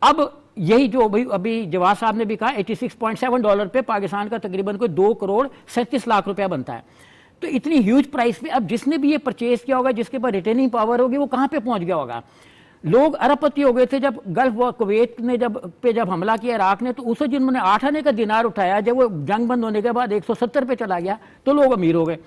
अब यही जो अभी जवाद साहब ने भी कहा, $86.7 पे पाकिस्तान का तकरीबन कोई 2 करोड़ 37 लाख रुपया बनता है। तो इतनी ह्यूज प्राइस पे अब जिसने भी ये परचेज किया होगा, जिसके पास रिटेनिंग पावर होगी, वो कहाँ पे पहुंच गया होगा? लोग अरबपति हो गए थे जब गल्फ वॉर, कुवैत ने जब हमला किया इराक ने, तो उसे जिन्होंने 8 आने का दिनार उठाया, जब वो जंग बंद होने के बाद 170 पे चला गया तो लोग अमीर हो गए।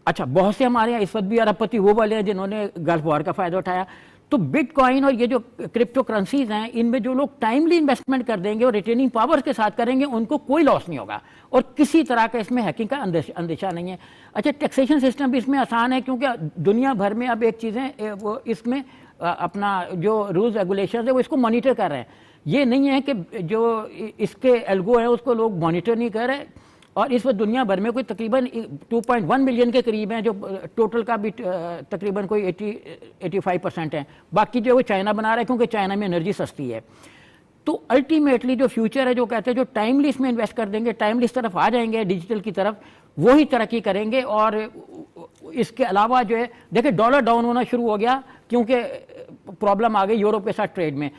अच्छा, बहुत से हमारे यहाँ इस वक्त भी अरबपति वो वाले हैं जिन्होंने गल्फ वॉर का फायदा उठाया। तो बिटकॉइन और ये जो क्रिप्टो करेंसीज हैं, इनमें जो लोग टाइमली इन्वेस्टमेंट कर देंगे और रिटेनिंग पावर के साथ करेंगे, उनको कोई लॉस नहीं होगा और किसी तरह का इसमें हैकिंग का अंदेशा नहीं है। अच्छा, टैक्सेशन सिस्टम भी इसमें आसान है, क्योंकि दुनिया भर में अब एक चीज़ें वो इसमें अपना जो रूल्स रेगुलेशन है वो इसको मॉनिटर कर रहे हैं। ये नहीं है कि जो इसके एल्गो है उसको लोग मॉनिटर नहीं कर रहे। और इस वक्त दुनिया भर में कोई तकरीबन 2.1 मिलियन के करीब हैं, जो टोटल का भी तकरीबन कोई 85% है। बाकी जो वो चाइना बना रहा है, क्योंकि चाइना में एनर्जी सस्ती है। तो अल्टीमेटली जो फ्यूचर है, जो कहते हैं जो टाइमली इसमें इन्वेस्ट कर देंगे, टाइमली इस तरफ आ जाएंगे डिजिटल की तरफ, वही तरक्की करेंगे। और इसके अलावा जो है, देखिए डॉलर डाउन होना शुरू हो गया क्योंकि प्रॉब्लम आ गई यूरोप के साथ ट्रेड में,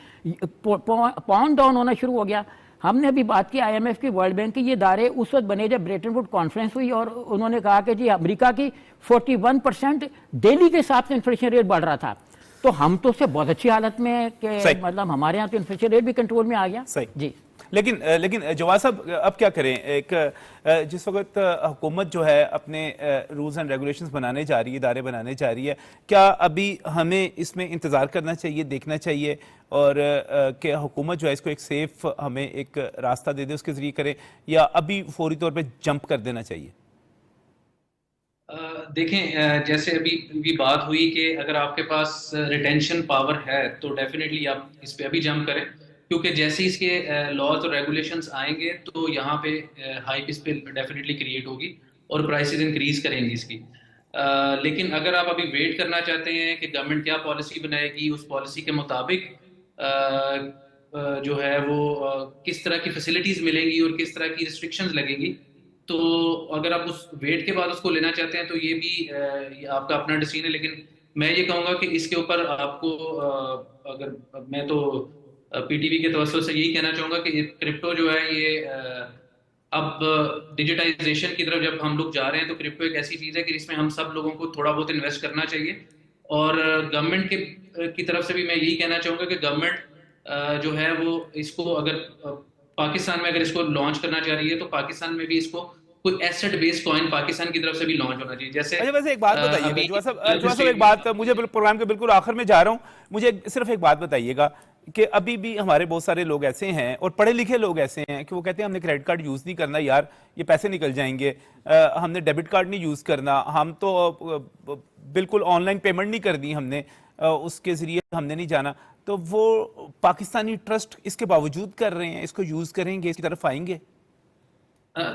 पाउंड डाउन होना शुरू हो गया। हमने अभी बात की IMF की, वर्ल्ड बैंक की, ये इदारे उस वक्त बने जब ब्रेटन वुड कॉन्फ्रेंस हुई और उन्होंने कहा कि जी अमेरिका की 41% डेली के हिसाब से इन्फ्लेशन रेट बढ़ रहा था। तो हम तो उससे बहुत अच्छी हालत में है कि मतलब हमारे यहाँ तो इन्फ्लेशन रेट भी कंट्रोल में आ गया। सही जी, लेकिन जवाद साहब, अब क्या करें? एक जिस वक्त हुकूमत जो है अपने रूल्स एंड रेगुलेशंस बनाने जा रही है, इदारे बनाने जा रही है, क्या अभी हमें इसमें इंतज़ार करना चाहिए, देखना चाहिए, और कि हुकूमत जो है इसको एक सेफ हमें एक रास्ता दे दे, उसके ज़रिए करें, या अभी फौरी तौर पे जंप कर देना चाहिए? देखें, जैसे अभी भी बात हुई कि अगर आपके पास रिटेंशन पावर है तो डेफिनेटली आप इस पे अभी जंप करें, क्योंकि जैसे इसके लॉज और रेगुलेशंस आएंगे तो यहाँ पे हाइप इस पे डेफिनेटली क्रिएट होगी और प्राइसेस इंक्रीज करेंगी इसकी। लेकिन अगर आप अभी वेट करना चाहते हैं कि गवर्नमेंट क्या पॉलिसी बनाएगी, उस पॉलिसी के मुताबिक जो है वो किस तरह की फैसिलिटीज मिलेंगी और किस तरह की रिस्ट्रिक्शंस लगेंगी, तो अगर आप उस वेट के बाद उसको लेना चाहते हैं तो ये भी ये आपका अपना डिसीजन है। लेकिन मैं ये कहूँगा कि इसके ऊपर आपको अगर मैं तो पीटीवी के तवज्जो से यही कहना चाहूँगा कि क्रिप्टो जो है ये अब डिजिटाइजेशन की तरफ जब हम लोग जा रहे हैं तो क्रिप्टो एक ऐसी चीज़ है कि इसमें हम सब लोगों को थोड़ा बहुत इन्वेस्ट करना चाहिए। और गवर्नमेंट के की तरफ से भी मैं यही कहना चाहूँगा कि गवर्नमेंट जो है वो इसको अगर पाकिस्तान में अगर इसको लॉन्च करना चाह रही है तो पाकिस्तान में भी इसको कोई एसेट बेस्ड कॉइन पाकिस्तान की तरफ से भी लॉन्च होना चाहिए। जैसे अच्छा, वैसे एक बात बताइएगा अभी जुआ साहब, एक बात, मुझे प्रोग्राम के बिल्कुल आखिर में जा रहा हूं, मुझे सिर्फ एक बात बताइएगा कि अभी भी हमारे बहुत सारे लोग ऐसे हैं और पढ़े लिखे लोग ऐसे हैं कि वो कहते हैं हमने क्रेडिट कार्ड यूज नहीं करना यार, ये पैसे निकल जाएंगे, हमने डेबिट कार्ड नहीं यूज करना, हम तो बिल्कुल ऑनलाइन पेमेंट नहीं करनी हमने, उसके जरिए हमने नहीं जाना। तो वो पाकिस्तानी ट्रस्ट इसके बावजूद कर रहे हैं, इसको यूज करेंगे, इसकी तरफ आएंगे?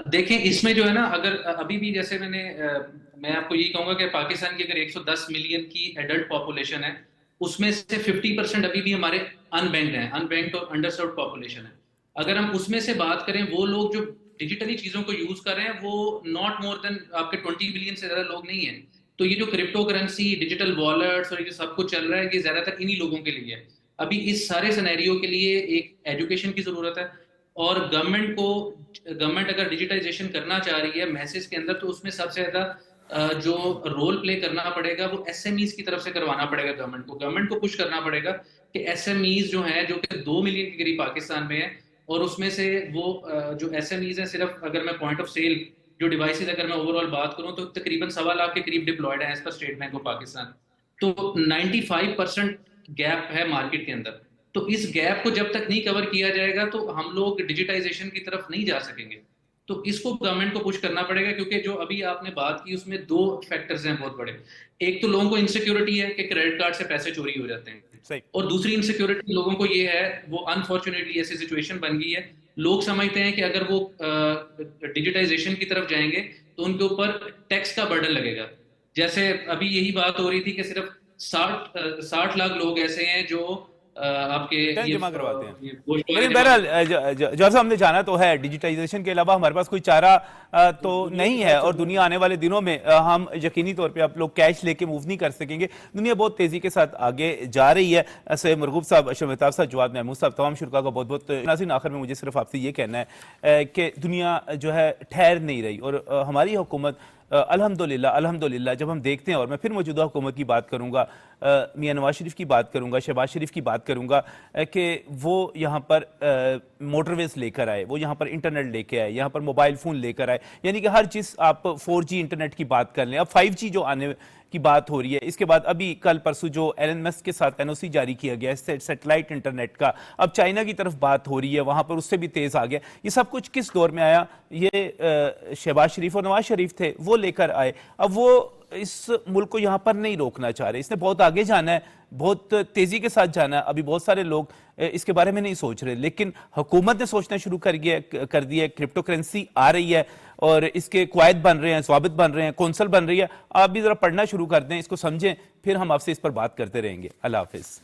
देखें इसमें जो है ना, अगर अभी भी जैसे मैं आपको यही कहूंगा कि पाकिस्तान की अगर 110 मिलियन की एडल्ट पॉपुलेशन है, उसमें से 50% अभी भी हमारे अनबैंक्ड हैं, अनबैंक्ड और अंडरसर्व्ड पॉपुलेशन है। अगर हम उसमें से बात करें, वो लोग जो डिजिटली चीजों को यूज कर रहे हैं वो नॉट मोर देन आपके 20 बिलियन से ज्यादा लोग नहीं है। तो ये जो क्रिप्टो करेंसी, डिजिटल वॉलेट्स और ये जो सब कुछ चल रहा है, ये ज्यादातर इन्हीं लोगों के लिए है। अभी इस सारे सिनेरियो के लिए एक एजुकेशन की जरूरत है, और गवर्नमेंट अगर डिजिटाइजेशन करना चाह रही है मैसेज के अंदर, तो उसमें सबसे ज्यादा जो रोल प्ले करना पड़ेगा वो एसएमईज की तरफ से करवाना पड़ेगा। गवर्नमेंट को पुश करना पड़ेगा कि एसएमईज जो हैं, जो कि 2 मिलियन के करीब पाकिस्तान में है, और उसमें से वो जो एसएमईज हैं, सिर्फ अगर मैं पॉइंट ऑफ सेल जो डिवाइसेज अगर मैं ओवरऑल बात करूं तो तकरीबन 1.25 लाख के करीब डिप्लॉयड है as per state bank of Pakistan. तो 95% गैप है मार्केट के अंदर। तो इस गैप को जब तक नहीं कवर किया जाएगा तो हम लोग डिजिटाइजेशन की तरफ नहीं जा सकेंगे। तो इसको गवर्नमेंट को पुश करना पड़ेगा, क्योंकि जो अभी आपने बात की उसमें 2 फैक्टर्स हैं बहुत बड़े। एक तो लोगों को इनसिक्योरिटी है कि क्रेडिट कार्ड से पैसे चोरी हो जाते हैं, और दूसरी इनसिक्योरिटी लोगों को ये है, वो अनफॉर्चुनेटली ऐसी सिचुएशन बन गई है, लोग समझते हैं कि अगर वो डिजिटाइजेशन की तरफ जाएंगे तो उनके ऊपर टैक्स का बर्डन लगेगा। जैसे अभी यही बात हो रही थी कि सिर्फ 60 लाख लोग ऐसे हैं जो आपके ये जमा करवाते हैं। लेकिन लेकिन बहरहाल जैसा हमने जाना तो है, डिजिटाइजेशन के अलावा हमारे पास कोई चारा तो नहीं है, और दुनिया आने वाले दिनों में हम यकीनी तौर पे आप लोग कैश लेके मूव नहीं कर सकेंगे। दुनिया बहुत तेजी के साथ आगे जा रही है। सैयद मरगूब साहब, अशरफ मेहताब साहब, जवाद महमूद साहब, तमाम शुरा का बहुत बहुत नाज़रीन, आखिर में मुझे सिर्फ आपसे ये कहना है कि दुनिया जो है ठहर नहीं रही, और हमारी हुकूमत अल्हम्दुलिल्लाह जब हम देखते हैं, और मैं फिर मौजूदा हुकूमत की बात करूंगा, मियां नवाज शरीफ की बात करूंगा, शहबाज शरीफ की बात करूंगा, कि वो यहाँ पर मोटरवेज लेकर आए, वो यहाँ पर इंटरनेट लेके आए, यहाँ पर मोबाइल फ़ोन लेकर आए, यानी कि हर चीज़ आप 4G इंटरनेट की बात कर लें, अब 5G जो आने की बात हो रही है। इसके बाद अभी कल परसों जो एलन मस्क के साथ NOC जारी किया गया है सैटेलाइट इंटरनेट का, अब चाइना की तरफ बात हो रही है, वहाँ पर उससे भी तेज़ आ गया। ये सब कुछ किस दौर में आया? ये शहबाज शरीफ और नवाज शरीफ थे, वो लेकर आए। अब वो इस मुल्क को यहाँ पर नहीं रोकना चाह रहे, इसने बहुत आगे जाना है, बहुत तेजी के साथ जाना है। अभी बहुत सारे लोग इसके बारे में नहीं सोच रहे, लेकिन हुकूमत ने सोचना शुरू कर दिया। क्रिप्टो करेंसी आ रही है और इसके कवायद बन रहे हैं, ज़वाबित बन रहे हैं, कौंसल बन रही है। आप भी जरा पढ़ना शुरू कर दें, इसको समझें, फिर हम आपसे इस पर बात करते रहेंगे। अल्लाह हाफिज़।